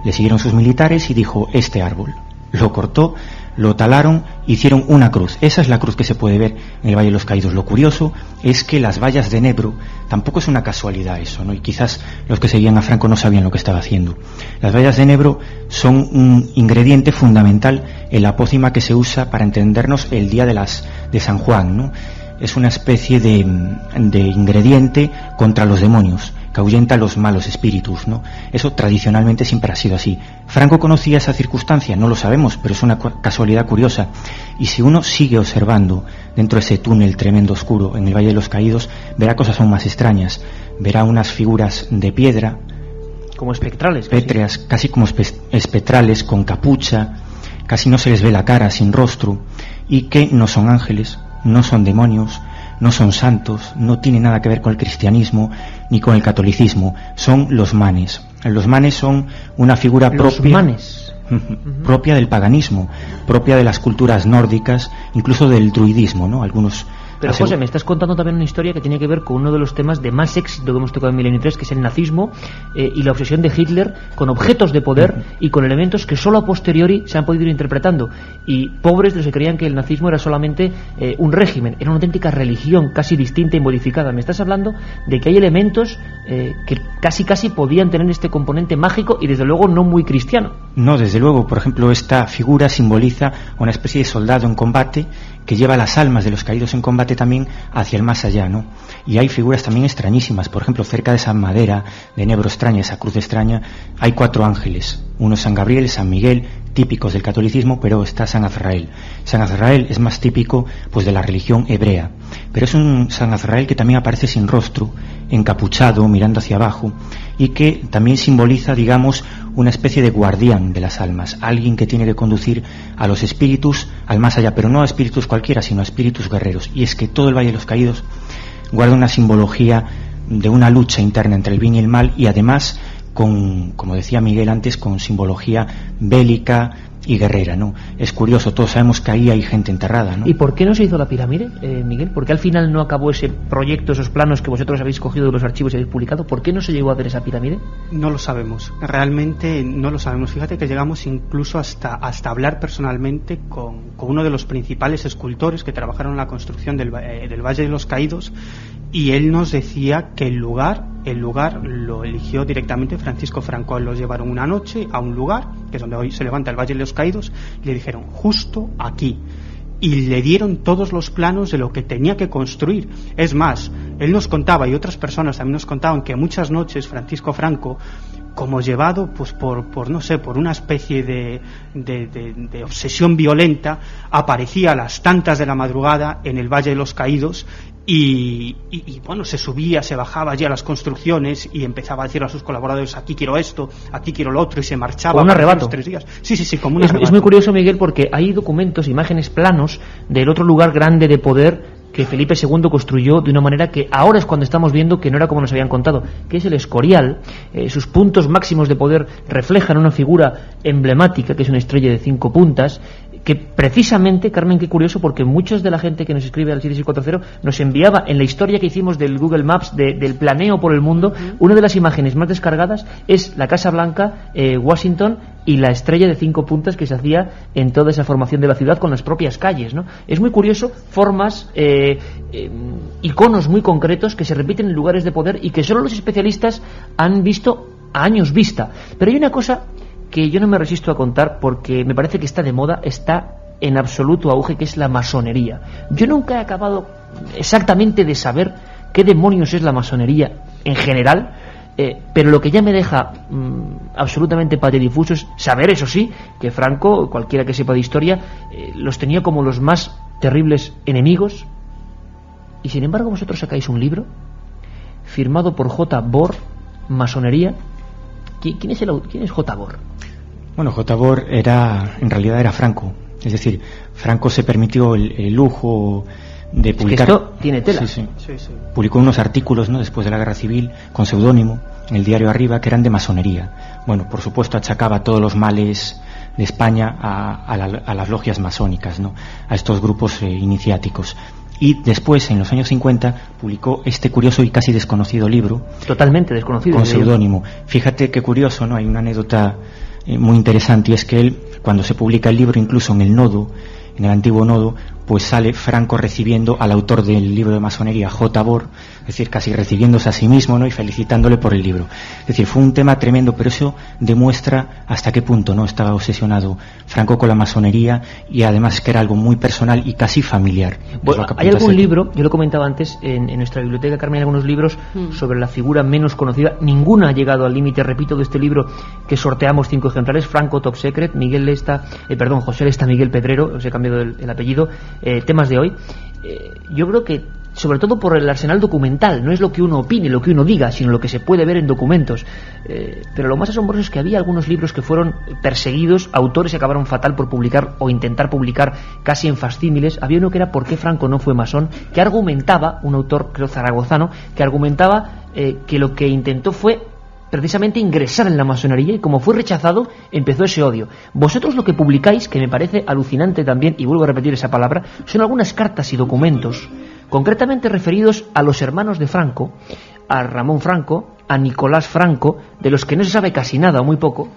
le siguieron sus militares y dijo, este árbol. Lo cortó, lo talaron, hicieron una cruz. Esa es la cruz que se puede ver en el Valle de los Caídos. Lo curioso es que las vallas de enebro, tampoco es una casualidad eso, ¿no? Y quizás los que seguían a Franco no sabían lo que estaba haciendo. Las vallas de enebro son un ingrediente fundamental en la pócima que se usa para entendernos el día de San Juan, ¿no? Es una especie de ingrediente contra los demonios, que ahuyenta a los malos espíritus, ¿no? Eso tradicionalmente siempre ha sido así. ¿Franco conocía esa circunstancia? No lo sabemos, pero es una casualidad curiosa. Y si uno sigue observando dentro de ese túnel tremendo oscuro en el Valle de los Caídos, verá cosas aún más extrañas. Verá unas figuras de piedra, como espectrales, pétreas, casi como espectrales, con capucha, casi no se les ve la cara, sin rostro, y que no son ángeles, no son demonios, no son santos, no tienen nada que ver con el cristianismo ni con el catolicismo, son los manes. Los manes son una figura propia del paganismo, propia de las culturas nórdicas, incluso del druidismo, ¿no? Algunos. Pero José, me estás contando también una historia que tiene que ver con uno de los temas de más éxito que hemos tocado en Milenio 3, que es el nazismo y la obsesión de Hitler con objetos de poder y con elementos que solo a posteriori se han podido ir interpretando. Y pobres de los que creían que el nazismo era solamente un régimen, era una auténtica religión casi distinta y modificada. Me estás hablando de que hay elementos que casi podían tener este componente mágico y desde luego no muy cristiano. No, desde luego. Por ejemplo, esta figura simboliza una especie de soldado en combate que lleva las almas de los caídos en combate también hacia el más allá, ¿no? Y hay figuras también extrañísimas. Por ejemplo, cerca de esa madera de enebro extraña, esa cruz extraña, hay 4 ángeles. Uno es San Gabriel, San Miguel, típicos del catolicismo, pero está San Azrael. San Azrael es más típico pues de la religión hebrea, pero es un San Azrael que también aparece sin rostro, encapuchado, mirando hacia abajo, y que también simboliza, digamos, una especie de guardián de las almas, alguien que tiene que conducir a los espíritus al más allá, pero no a espíritus cualquiera, sino a espíritus guerreros. Y es que todo el Valle de los Caídos guarda una simbología de una lucha interna entre el bien y el mal, y además con, como decía Miguel antes, con simbología bélica y guerrera, ¿no? Es curioso, todos sabemos que ahí hay gente enterrada, ¿no? ¿Y por qué no se hizo la pirámide, Miguel? ¿Por qué al final no acabó ese proyecto, esos planos que vosotros habéis cogido de los archivos y habéis publicado? ¿Por qué no se llegó a ver esa pirámide? No lo sabemos, realmente no lo sabemos. Fíjate que llegamos incluso hasta hablar personalmente con uno de los principales escultores que trabajaron en la construcción del Valle de los Caídos, y él nos decía que el lugar lo eligió directamente Francisco Franco. Los llevaron una noche a un lugar que es donde hoy se levanta el Valle de los Caídos y le dijeron justo aquí, y le dieron todos los planos de lo que tenía que construir. Es más, él nos contaba, y otras personas también nos contaban, que muchas noches Francisco Franco, como llevado pues por no sé, por una especie de obsesión violenta, aparecía a las tantas de la madrugada en el Valle de los Caídos y bueno, se subía, se bajaba allí a las construcciones y empezaba a decir a sus colaboradores: aquí quiero esto, aquí quiero lo otro, y se marchaba. Como un arrebato. 3 días. Sí, como un arrebato. Es muy curioso, Miguel, porque hay documentos, imágenes, planos del otro lugar grande de poder que Felipe II construyó de una manera que ahora es cuando estamos viendo que no era como nos habían contado, que es el Escorial. Sus puntos máximos de poder reflejan una figura emblemática que es una estrella de 5 puntas, que precisamente, Carmen, qué curioso, porque muchos de la gente que nos escribe al 7640 nos enviaba en la historia que hicimos del Google Maps del planeo por el mundo, una de las imágenes más descargadas es la Casa Blanca, Washington, y la estrella de 5 puntas que se hacía en toda esa formación de la ciudad con las propias calles, ¿no? Es muy curioso, formas, iconos muy concretos que se repiten en lugares de poder y que solo los especialistas han visto a años vista. Pero hay una cosa que yo no me resisto a contar porque me parece que está de moda, está en absoluto auge, que es la masonería. Yo nunca he acabado exactamente de saber qué demonios es la masonería en general, pero lo que ya me deja absolutamente patidifuso es saber, eso sí, que Franco, cualquiera que sepa de historia, los tenía como los más terribles enemigos, y sin embargo vosotros sacáis un libro firmado por J. Bohr, Masonería. ¿Quién es J. Bohr? Bueno, J. Bohr en realidad era Franco. Es decir, Franco se permitió el lujo de publicar. Es que esto tiene tela. Sí. Publicó unos artículos, ¿no?, después de la Guerra Civil, con seudónimo, en el diario Arriba, que eran de masonería. Bueno, por supuesto, achacaba todos los males de España a las logias masónicas, ¿no?, a estos grupos iniciáticos. Y después, en los años 50, publicó este curioso y casi desconocido libro. Totalmente desconocido. Con seudónimo. Fíjate qué curioso, ¿no? Hay una anécdota muy interesante, y es que él, cuando se publica el libro, incluso en el nodo, en el antiguo nodo, pues sale Franco recibiendo al autor del libro de masonería, J. Bohr, es decir, casi recibiéndose a sí mismo, ¿no?, y felicitándole por el libro. Es decir, fue un tema tremendo, pero eso demuestra hasta qué punto no estaba obsesionado Franco con la masonería, y además que era algo muy personal y casi familiar. Bueno, hay algún libro, yo lo comentaba antes, en nuestra biblioteca, Carmen, hay algunos libros sobre la figura menos conocida. Ninguna ha llegado al límite, repito, de este libro que sorteamos 5 ejemplares: Franco Top Secret, José Lesta, Miguel Pedrero, os he cambiado el apellido, temas de hoy. Yo creo que sobre todo por el arsenal documental. No es lo que uno opine, lo que uno diga, sino lo que se puede ver en documentos. Pero lo más asombroso es que había algunos libros que fueron perseguidos, autores que acabaron fatal por publicar o intentar publicar casi en facsímiles. Había uno que era ¿Por qué Franco no fue masón?, que argumentaba, un autor creo zaragozano, que argumentaba que lo que intentó fue precisamente ingresar en la masonería, y como fue rechazado empezó ese odio. Vosotros lo que publicáis, que me parece alucinante también, y vuelvo a repetir esa palabra, son algunas cartas y documentos concretamente referidos a los hermanos de Franco, a Ramón Franco, a Nicolás Franco, de los que no se sabe casi nada o muy poco,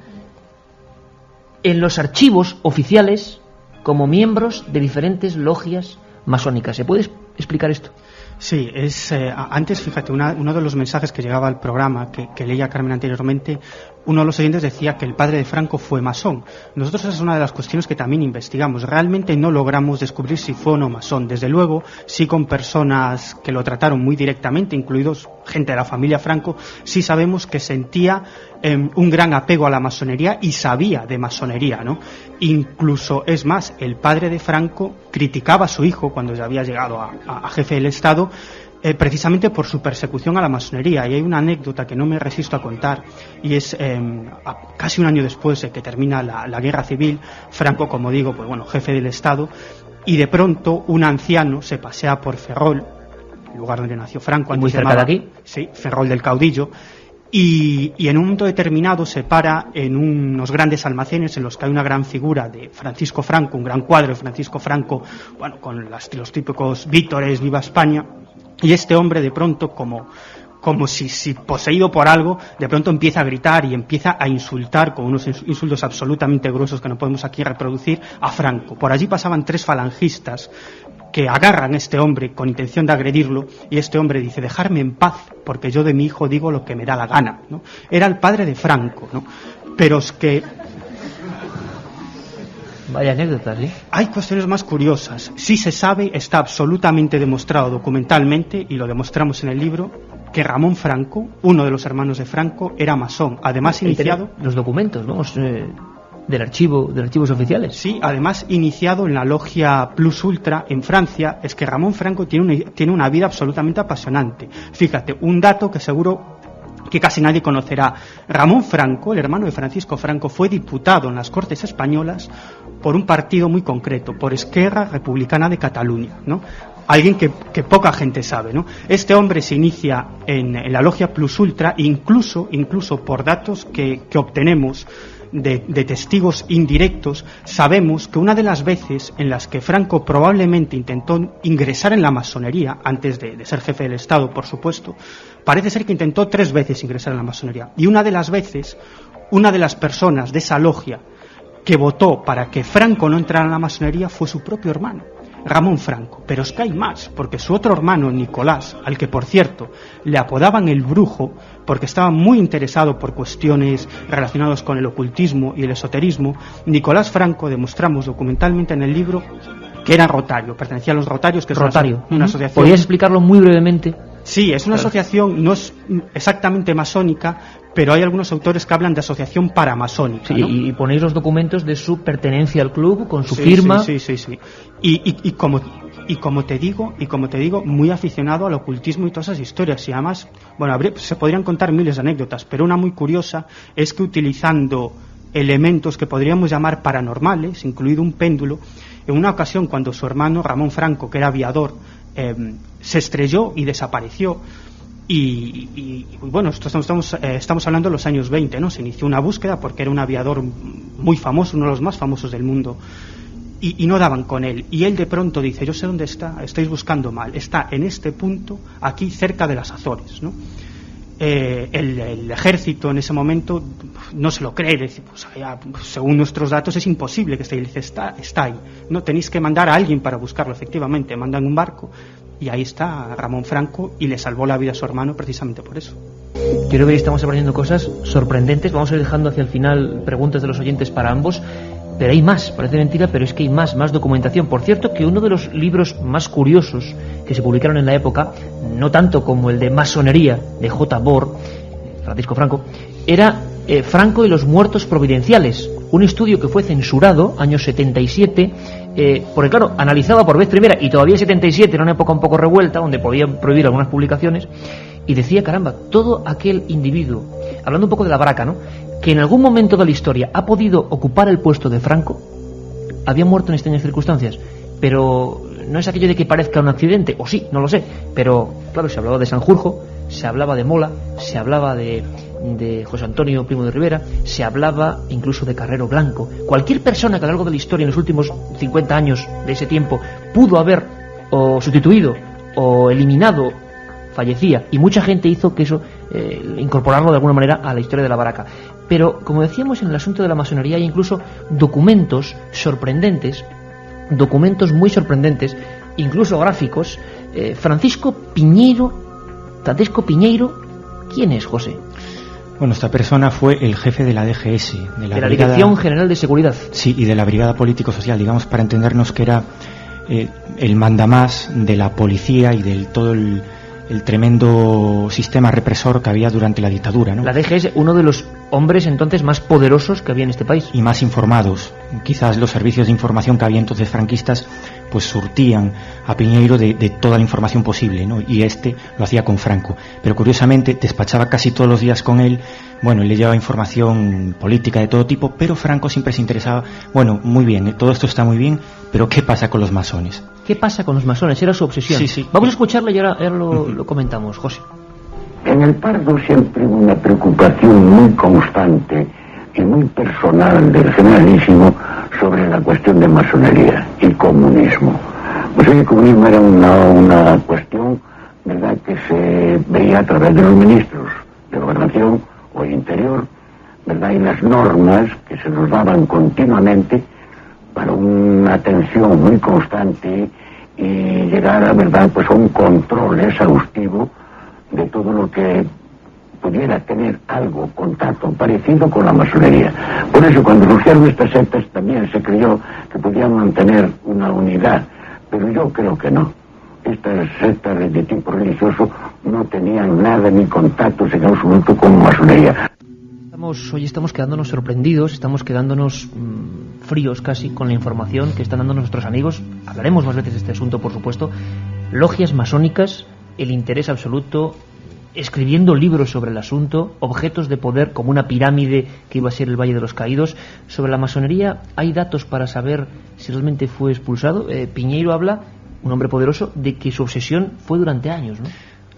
en los archivos oficiales como miembros de diferentes logias masónicas. ¿Se puede explicar esto? Sí, antes, fíjate, uno de los mensajes que llegaba al programa, que leía Carmen anteriormente, uno de los oyentes decía que el padre de Franco fue masón. Nosotros esa es una de las cuestiones que también investigamos. Realmente no logramos descubrir si fue o no masón. Desde luego, sí, con personas que lo trataron muy directamente, incluidos gente de la familia Franco, sí sabemos que sentía un gran apego a la masonería y sabía de masonería, ¿no? Incluso, es más, el padre de Franco criticaba a su hijo cuando ya había llegado a jefe del Estado, precisamente por su persecución a la masonería. Y hay una anécdota que no me resisto a contar, y es casi un año después de que termina la guerra civil, Franco, como digo, pues bueno, jefe del Estado, y de pronto un anciano se pasea por Ferrol, el lugar donde nació Franco, muy cerca de aquí. Sí, Ferrol del Caudillo, y en un momento determinado se para en unos grandes almacenes en los que hay una gran figura de Francisco Franco, un gran cuadro de Francisco Franco, bueno, con los típicos vítores, viva España, y este hombre de pronto, como si poseído por algo, de pronto empieza a gritar y empieza a insultar con unos insultos absolutamente gruesos que no podemos aquí reproducir a Franco. Por allí pasaban 3 falangistas que agarran a este hombre con intención de agredirlo, y este hombre dice: dejarme en paz, porque yo de mi hijo digo lo que me da la gana, ¿no? Era el padre de Franco, ¿no? Pero es que vaya anécdotas, ¿sí? Hay cuestiones más curiosas. Sí se sabe, está absolutamente demostrado documentalmente, y lo demostramos en el libro, que Ramón Franco, uno de los hermanos de Franco, era masón. Además iniciado... Los documentos, ¿no? De archivos oficiales. Sí, además iniciado en la logia Plus Ultra en Francia. Es que Ramón Franco tiene una vida absolutamente apasionante. Fíjate, un dato que seguro que casi nadie conocerá. Ramón Franco, el hermano de Francisco Franco, fue diputado en las Cortes Españolas por un partido muy concreto, por Esquerra Republicana de Cataluña, ¿no? Alguien que poca gente sabe, ¿no? Este hombre se inicia en la logia Plus Ultra, incluso por datos que obtenemos de testigos indirectos, sabemos que una de las veces en las que Franco probablemente intentó ingresar en la masonería, antes de ser jefe del Estado, por supuesto, parece ser que intentó 3 veces ingresar en la masonería. Y una de las veces, una de las personas de esa logia que votó para que Franco no entrara en la masonería fue su propio hermano, Ramón Franco. Pero es que hay más, porque su otro hermano, Nicolás, al que por cierto le apodaban el brujo, porque estaba muy interesado por cuestiones relacionadas con el ocultismo y el esoterismo, Nicolás Franco, demostramos documentalmente en el libro, que era rotario, pertenecía a los rotarios, que es una asociación. ¿Podrías explicarlo muy brevemente? Sí, es una asociación, no es exactamente masónica, pero hay algunos autores que hablan de asociación paramasónica, sí, ¿no? Y ponéis los documentos de su pertenencia al club con su firma. Sí. Y como te digo, muy aficionado al ocultismo y todas esas historias. Y además, bueno, se podrían contar miles de anécdotas, pero una muy curiosa es que utilizando elementos que podríamos llamar paranormales, incluido un péndulo, en una ocasión cuando su hermano Ramón Franco, que era aviador, se estrelló y desapareció. Y bueno, estamos hablando de los años 20, ¿no? Se inició una búsqueda porque era un aviador muy famoso, uno de los más famosos del mundo, y no daban con él. Y él de pronto dice: yo sé dónde está, estáis buscando mal, está en este punto, aquí cerca de las Azores, ¿no? El ejército en ese momento no se lo cree, dice: pues allá, según nuestros datos es imposible que esté ahí. Dice: está ahí, no, tenéis que mandar a alguien para buscarlo. Efectivamente, mandan un barco y ahí está Ramón Franco, y le salvó la vida a su hermano precisamente por eso. Yo creo que estamos aprendiendo cosas sorprendentes. Vamos a ir dejando hacia el final preguntas de los oyentes para ambos, pero hay más, parece mentira, pero es que hay más documentación. Por cierto, que uno de los libros más curiosos que se publicaron en la época, no tanto como el de masonería de J. Bohr, Francisco Franco, era Franco y los muertos providenciales, un estudio que fue censurado, año 77, porque claro, analizaba por vez primera, y todavía 77 era una época un poco revuelta, donde podían prohibir algunas publicaciones, y decía, caramba, todo aquel individuo, hablando un poco de la Baraca, ¿no?, que en algún momento de la historia ha podido ocupar el puesto de Franco, había muerto en extrañas circunstancias. Pero no es aquello de que parezca un accidente, o sí, no lo sé, pero claro, se hablaba de Sanjurjo, se hablaba de Mola, se hablaba de José Antonio Primo de Rivera, se hablaba incluso de Carrero Blanco. Cualquier persona que a lo largo de la historia, en los últimos 50 años de ese tiempo, pudo haber o sustituido o eliminado, fallecía, y mucha gente hizo que eso, incorporarlo de alguna manera a la historia de la Baraca. Pero, como decíamos, en el asunto de la masonería hay incluso documentos sorprendentes, documentos muy sorprendentes, incluso gráficos. Francisco Piñeiro, Tadesco Piñeiro, ¿quién es, José? Bueno, esta persona fue el jefe de la DGS, de la Dirección General de Seguridad. Sí, y de la Brigada Político-Social, digamos, para entendernos, que era el mandamás de la policía y del todo el tremendo sistema represor que había durante la dictadura, ¿no? La DGS, uno de los hombres entonces más poderosos que había en este país. Y más informados. Quizás los servicios de información que había entonces franquistas pues surtían a Piñeiro de toda la información posible, ¿no? Y este lo hacía con Franco. Pero curiosamente despachaba casi todos los días con él. Bueno, él le llevaba información política de todo tipo, pero Franco siempre se interesaba, bueno, muy bien, todo esto está muy bien, pero ¿qué pasa con los masones? ¿Qué pasa con los masones? Era su obsesión. Sí. Vamos a escucharlo y ahora lo comentamos, José. En el Pardo siempre hubo una preocupación muy constante y muy personal del generalísimo sobre la cuestión de masonería y comunismo. Pues el comunismo era una cuestión, ¿verdad?, que se veía a través de los ministros de gobernación o interior, ¿verdad?, y las normas que se nos daban continuamente para una atención muy constante y llegar a, ¿verdad?, pues a un control exhaustivo de todo lo que pudiera tener algo, contacto parecido con la masonería. Por eso cuando surgieron estas sectas también se creyó que podían mantener una unidad, pero yo creo que no. Estas sectas de tipo religioso no tenían nada ni contactos en absoluto con masonería. Hoy estamos quedándonos sorprendidos, estamos quedándonos fríos casi con la información que están dando nuestros amigos. Hablaremos más veces de este asunto, por supuesto. Logias masónicas, el interés absoluto, escribiendo libros sobre el asunto, objetos de poder como una pirámide que iba a ser el Valle de los Caídos. Sobre la masonería hay datos para saber si realmente fue expulsado. Piñeiro habla, un hombre poderoso, de que su obsesión fue durante años, ¿no?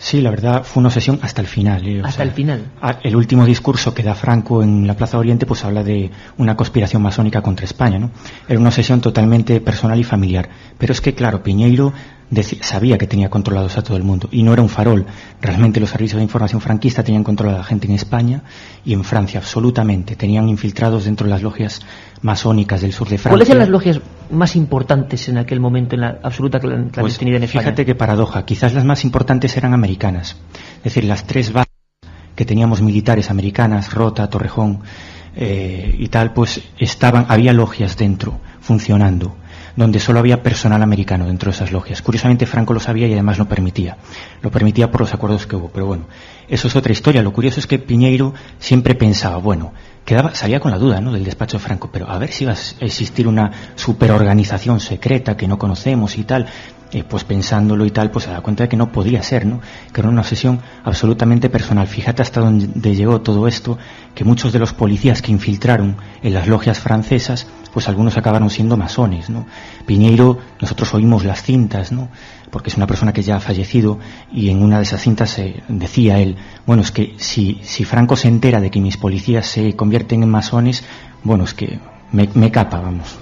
Sí, la verdad fue una obsesión hasta el final. El final. El último discurso que da Franco en la Plaza Oriente pues habla de una conspiración masónica contra España, ¿no? Era una obsesión totalmente personal y familiar. Pero es que, claro, Piñeiro sabía que tenía controlados a todo el mundo y no era un farol. Realmente los servicios de información franquista tenían controlada a la gente en España y en Francia, absolutamente. Tenían infiltrados dentro de las logias masónicas del sur de Francia. ¿Cuáles eran las logias más importantes en aquel momento en la absoluta clandestinidad en España? Fíjate qué paradoja. Quizás las más importantes eran americanas. Es decir, las tres bases que teníamos militares americanas, Rota, Torrejón y tal, pues había logias dentro, funcionando, donde solo había personal americano dentro de esas logias. Curiosamente Franco lo sabía y además lo permitía por los acuerdos que hubo, pero bueno, eso es otra historia. Lo curioso es que Piñeiro siempre pensaba, bueno, salía con la duda, ¿no?, del despacho de Franco, pero a ver si iba a existir una superorganización secreta que no conocemos y tal. Pues pensándolo y tal, pues se da cuenta de que no podía ser, ¿no?, que era una obsesión absolutamente personal. Fíjate hasta dónde llegó todo esto, que muchos de los policías que infiltraron en las logias francesas, pues algunos acabaron siendo masones, ¿no? Piñeiro, nosotros oímos las cintas, ¿no?, porque es una persona que ya ha fallecido, y en una de esas cintas decía él, bueno, es que si Franco se entera de que mis policías se convierten en masones, bueno, es que me capa, vamos,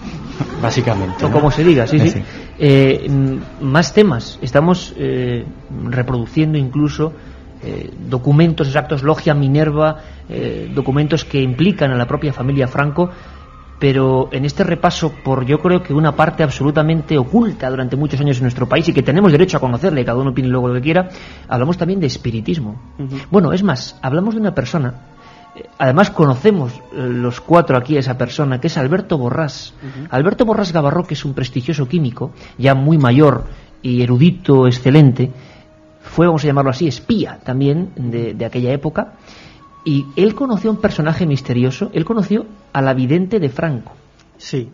básicamente, ¿no? O como se diga, sí. Más temas. Estamos reproduciendo incluso documentos exactos, Logia Minerva, documentos que implican a la propia familia Franco, pero en este repaso por, yo creo que una parte absolutamente oculta durante muchos años en nuestro país y que tenemos derecho a conocerle, cada uno opine luego lo que quiera, hablamos también de espiritismo. Bueno, es más, hablamos de una persona. Además conocemos los cuatro aquí a esa persona, que es Alberto Borrás. Alberto Borrás Gavarró, que es un prestigioso químico, ya muy mayor y erudito, excelente, fue, vamos a llamarlo así, espía también de aquella época, Y él conoció a un personaje misterioso, él conoció a la vidente de Franco. Sí,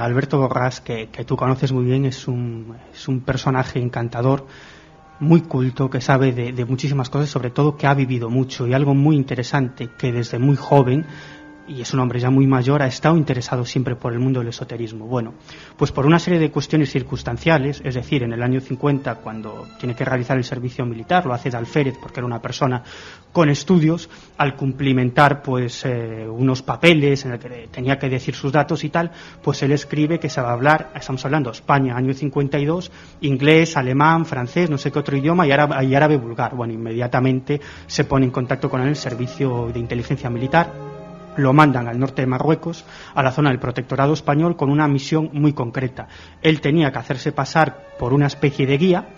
Alberto Borràs, que tú conoces muy bien, es un personaje encantador, muy culto, que sabe de muchísimas cosas, sobre todo que ha vivido mucho, y algo muy interesante, que desde muy joven, y es un hombre ya muy mayor, ha estado interesado siempre por el mundo del esoterismo. Bueno, pues por una serie de cuestiones circunstanciales, es decir, en el año 50, cuando tiene que realizar el servicio militar, lo hace de alférez porque era una persona con estudios, al cumplimentar pues unos papeles en el que tenía que decir sus datos y tal, pues él escribe que se va a hablar, estamos hablando España, año 52, inglés, alemán, francés, no sé qué otro idioma, y árabe vulgar. Bueno, inmediatamente se pone en contacto con el servicio de inteligencia militar, lo mandan al norte de Marruecos, a la zona del protectorado español, con una misión muy concreta. Él tenía que hacerse pasar por una especie de guía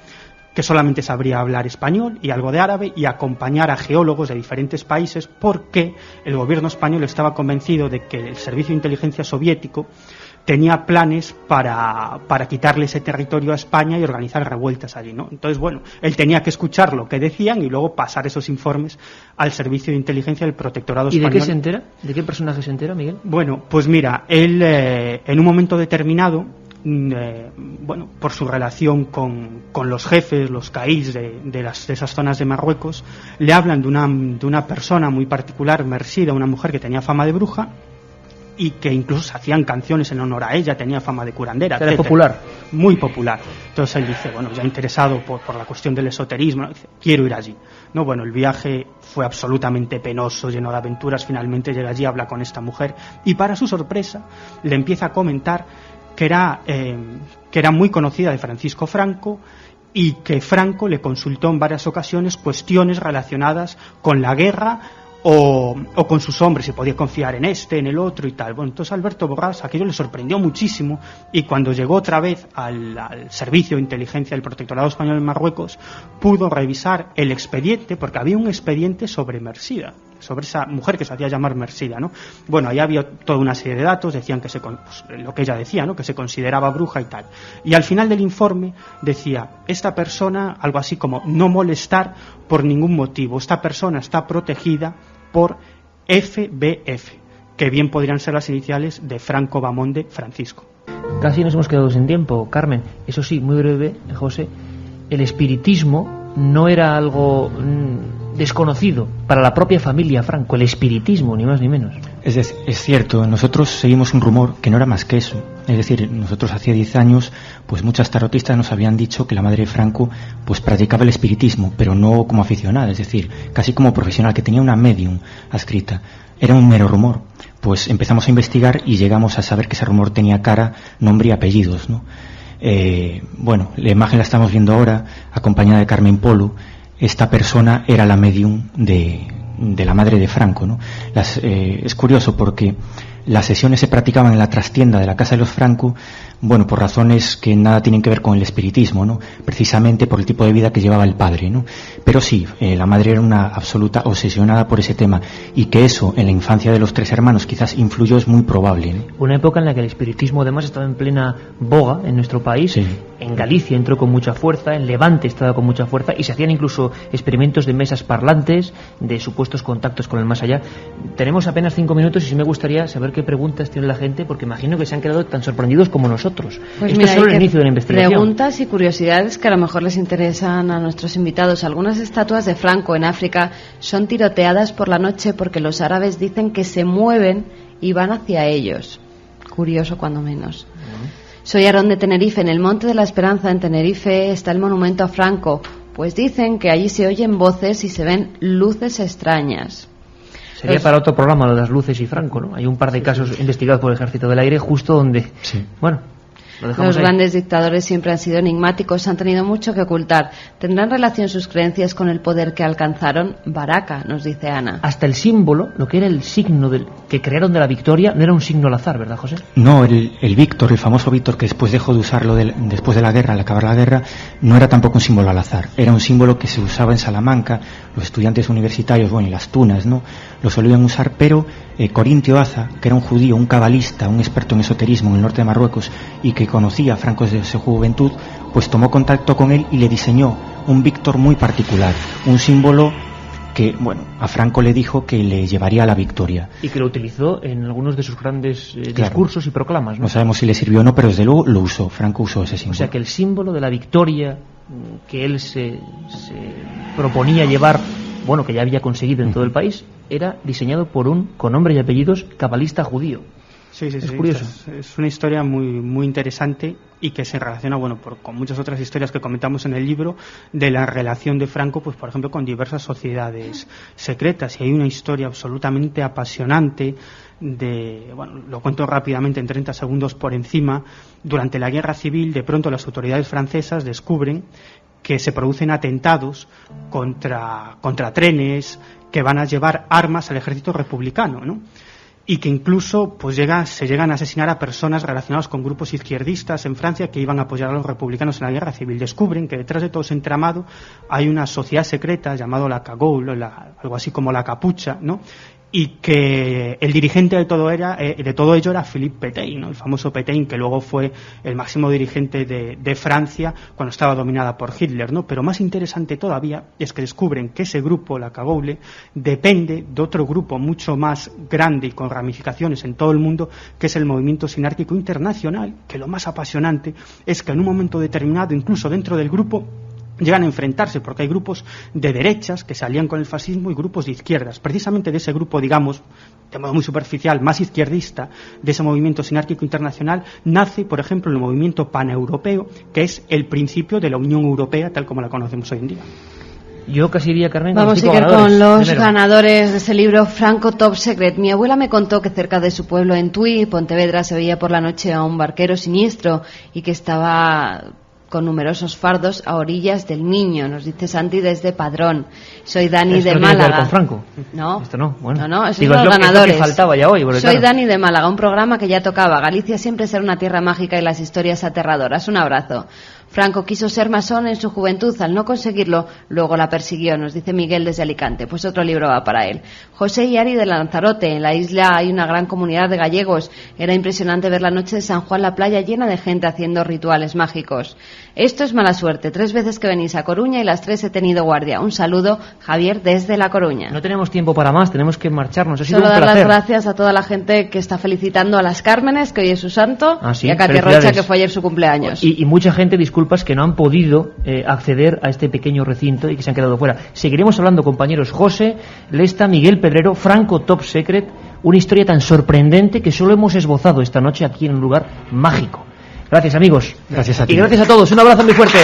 que solamente sabría hablar español y algo de árabe, y acompañar a geólogos de diferentes países, porque el gobierno español estaba convencido de que el servicio de inteligencia soviético tenía planes para quitarle ese territorio a España y organizar revueltas allí, ¿no? Entonces, bueno, él tenía que escuchar lo que decían y luego pasar esos informes al servicio de inteligencia del protectorado español. ¿Y de qué se entera? ¿De qué personaje se entera, Miguel? Bueno, pues mira, él en un momento determinado, bueno, por su relación con los jefes, los caís de esas zonas de Marruecos, le hablan de una persona muy particular, Mersida, una mujer que tenía fama de bruja, y que incluso se hacían canciones en honor a ella, tenía fama de curandera, era popular, muy popular. Entonces él dice, bueno, ya interesado por la cuestión del esoterismo, dice, quiero ir allí. No, bueno, el viaje fue absolutamente penoso, lleno de aventuras. Finalmente llega allí, habla con esta mujer, y para su sorpresa le empieza a comentar que era muy conocida de Francisco Franco, y que Franco le consultó en varias ocasiones cuestiones relacionadas con la guerra o con sus hombres, si podía confiar en este, en el otro y tal. Bueno, entonces Alberto Borràs aquello le sorprendió muchísimo, y cuando llegó otra vez al servicio de inteligencia del Protectorado Español en Marruecos, pudo revisar el expediente, porque había un expediente sobre Mersida, sobre esa mujer que se hacía llamar Mersida, ¿no? Bueno, ahí había toda una serie de datos, decían que lo que ella decía, ¿no? Que se consideraba bruja y tal. Y al final del informe decía, esta persona, algo así como no molestar por ningún motivo, esta persona está protegida por FBF, que bien podrían ser las iniciales de Franco Bamonde Francisco. Casi nos hemos quedado sin tiempo, Carmen. Eso sí, muy breve, José. El espiritismo no era algo desconocido para la propia familia Franco, el espiritismo, ni más ni menos. Es cierto, nosotros seguimos un rumor que no era más que eso. Es decir, nosotros hacía 10 años, pues muchas tarotistas nos habían dicho que la madre de Franco pues practicaba el espiritismo, pero no como aficionada, es decir, casi como profesional, que tenía una medium adscrita. Era un mero rumor. Pues empezamos a investigar y llegamos a saber que ese rumor tenía cara, nombre y apellidos, ¿no? Bueno, la imagen la estamos viendo ahora, acompañada de Carmen Polo. Esta persona era la medium de la madre de Franco, ¿no? Es curioso porque las sesiones se practicaban en la trastienda de la casa de los Franco, bueno, por razones que nada tienen que ver con el espiritismo, ¿no? Precisamente por el tipo de vida que llevaba el padre, ¿no? Pero sí, la madre era una absoluta obsesionada por ese tema, y que eso en la infancia de los tres hermanos quizás influyó es muy probable, ¿no? Una época en la que el espiritismo además estaba en plena boga en nuestro país. Sí. En Galicia entró con mucha fuerza, en Levante estaba con mucha fuerza, y se hacían incluso experimentos de mesas parlantes, de supuestos contactos con el más allá. Tenemos apenas 5 minutos y sí me gustaría saber qué preguntas tiene la gente, porque imagino que se han quedado tan sorprendidos como nosotros. Pues esto mira, es solo el inicio de la investigación. Preguntas y curiosidades que a lo mejor les interesan a nuestros invitados. Algunas estatuas de Franco en África son tiroteadas por la noche porque los árabes dicen que se mueven y van hacia ellos. Curioso cuando menos. Soy Aarón de Tenerife. En el Monte de la Esperanza, en Tenerife, está el monumento a Franco. Pues dicen que allí se oyen voces y se ven luces extrañas. Sería para otro programa lo de las luces y Franco, ¿no? Hay un par de casos investigados por el Ejército del Aire justo donde... Sí. Bueno, los grandes dictadores siempre han sido enigmáticos, han tenido mucho que ocultar. ¿Tendrán relación sus creencias con el poder que alcanzaron? Baraka, nos dice Ana. Hasta el símbolo, lo que era el signo que crearon de la victoria, no era un signo al azar, ¿verdad, José? No, el Víctor, el famoso Víctor, que después dejó de usarlo después de la guerra, al acabar la guerra, no era tampoco un símbolo al azar. Era un símbolo que se usaba en Salamanca, los estudiantes universitarios, bueno, y las tunas, ¿no? Lo solían usar, pero Corintio Aza, que era un judío, un cabalista, un experto en esoterismo en el norte de Marruecos, y que conocía a Franco desde su juventud, pues tomó contacto con él y le diseñó un Víctor muy particular, un símbolo que, bueno, a Franco le dijo que le llevaría a la victoria. Y que lo utilizó en algunos de sus grandes discursos y proclamas, ¿no? No sabemos si le sirvió o no, pero desde luego lo usó. Franco usó ese símbolo. O sea que el símbolo de la victoria que él se proponía llevar, bueno, que ya había conseguido en todo el país, era diseñado por un, con nombre y apellidos, cabalista judío. Sí, es curioso. Es una historia muy interesante y que se relaciona, bueno, con muchas otras historias que comentamos en el libro de la relación de Franco, pues por ejemplo, con diversas sociedades secretas. Y hay una historia absolutamente apasionante bueno, lo cuento rápidamente en 30 segundos por encima. Durante la Guerra Civil, de pronto las autoridades francesas descubren que se producen atentados contra trenes que van a llevar armas al ejército republicano, ¿no? Y que incluso pues se llegan a asesinar a personas relacionadas con grupos izquierdistas en Francia que iban a apoyar a los republicanos en la Guerra Civil. Descubren que detrás de todo ese entramado hay una sociedad secreta llamada la Cagoule, algo así como la Capucha, ¿no? Y que el dirigente de todo ello era Philippe Pétain, ¿no? El famoso Pétain, que luego fue el máximo dirigente de Francia cuando estaba dominada por Hitler, ¿no? Pero más interesante todavía es que descubren que ese grupo, la Cagoule, depende de otro grupo mucho más grande y con ramificaciones en todo el mundo, que es el Movimiento Sinárquico Internacional, que lo más apasionante es que en un momento determinado, incluso dentro del grupo, llegan a enfrentarse, porque hay grupos de derechas que se alían con el fascismo y grupos de izquierdas. Precisamente de ese grupo, digamos, de modo muy superficial, más izquierdista, de ese movimiento sinárquico internacional, nace, por ejemplo, el movimiento paneuropeo, que es el principio de la Unión Europea tal como la conocemos hoy en día. Yo casi iría, Carmen, vamos a ir con los ganadores de ese libro, Franco Top Secret. Mi abuela me contó que cerca de su pueblo, en Tui, Pontevedra, se veía por la noche a un barquero siniestro y que estaba con numerosos fardos a orillas del Miño, nos dice Santi desde Padrón. Soy Dani de Málaga. ¿Esto con Franco? No. Esto no, bueno. No, esos son los ganadores. Es lo que faltaba ya hoy. Soy claro. Dani de Málaga, un programa que ya tocaba. Galicia siempre será una tierra mágica y las historias aterradoras. Un abrazo. Franco quiso ser masón en su juventud. Al no conseguirlo, luego la persiguió, nos dice Miguel desde Alicante. Pues otro libro va para él. José y Ari de Lanzarote. En la isla hay una gran comunidad de gallegos. Era impresionante ver la noche de San Juan la playa llena de gente haciendo rituales mágicos. Esto es mala suerte. 3 veces que venís a Coruña y las 3 he tenido guardia. Un saludo, Javier, desde La Coruña. No tenemos tiempo para más, tenemos que marcharnos. Ha sido Solo un dar placer. las gracias a toda la gente que está felicitando a las Cármenes, que hoy es su santo, ¿Sí? y a Katia Rocha, que fue ayer su cumpleaños. Y mucha gente, disculpas, que no han podido acceder a este pequeño recinto y que se han quedado fuera. Seguiremos hablando, compañeros. José, Lesta, Miguel Pedrero, Franco Top Secret, una historia tan sorprendente que solo hemos esbozado esta noche aquí en un lugar mágico. Gracias, amigos. Gracias a ti. Y gracias a todos. Un abrazo muy fuerte.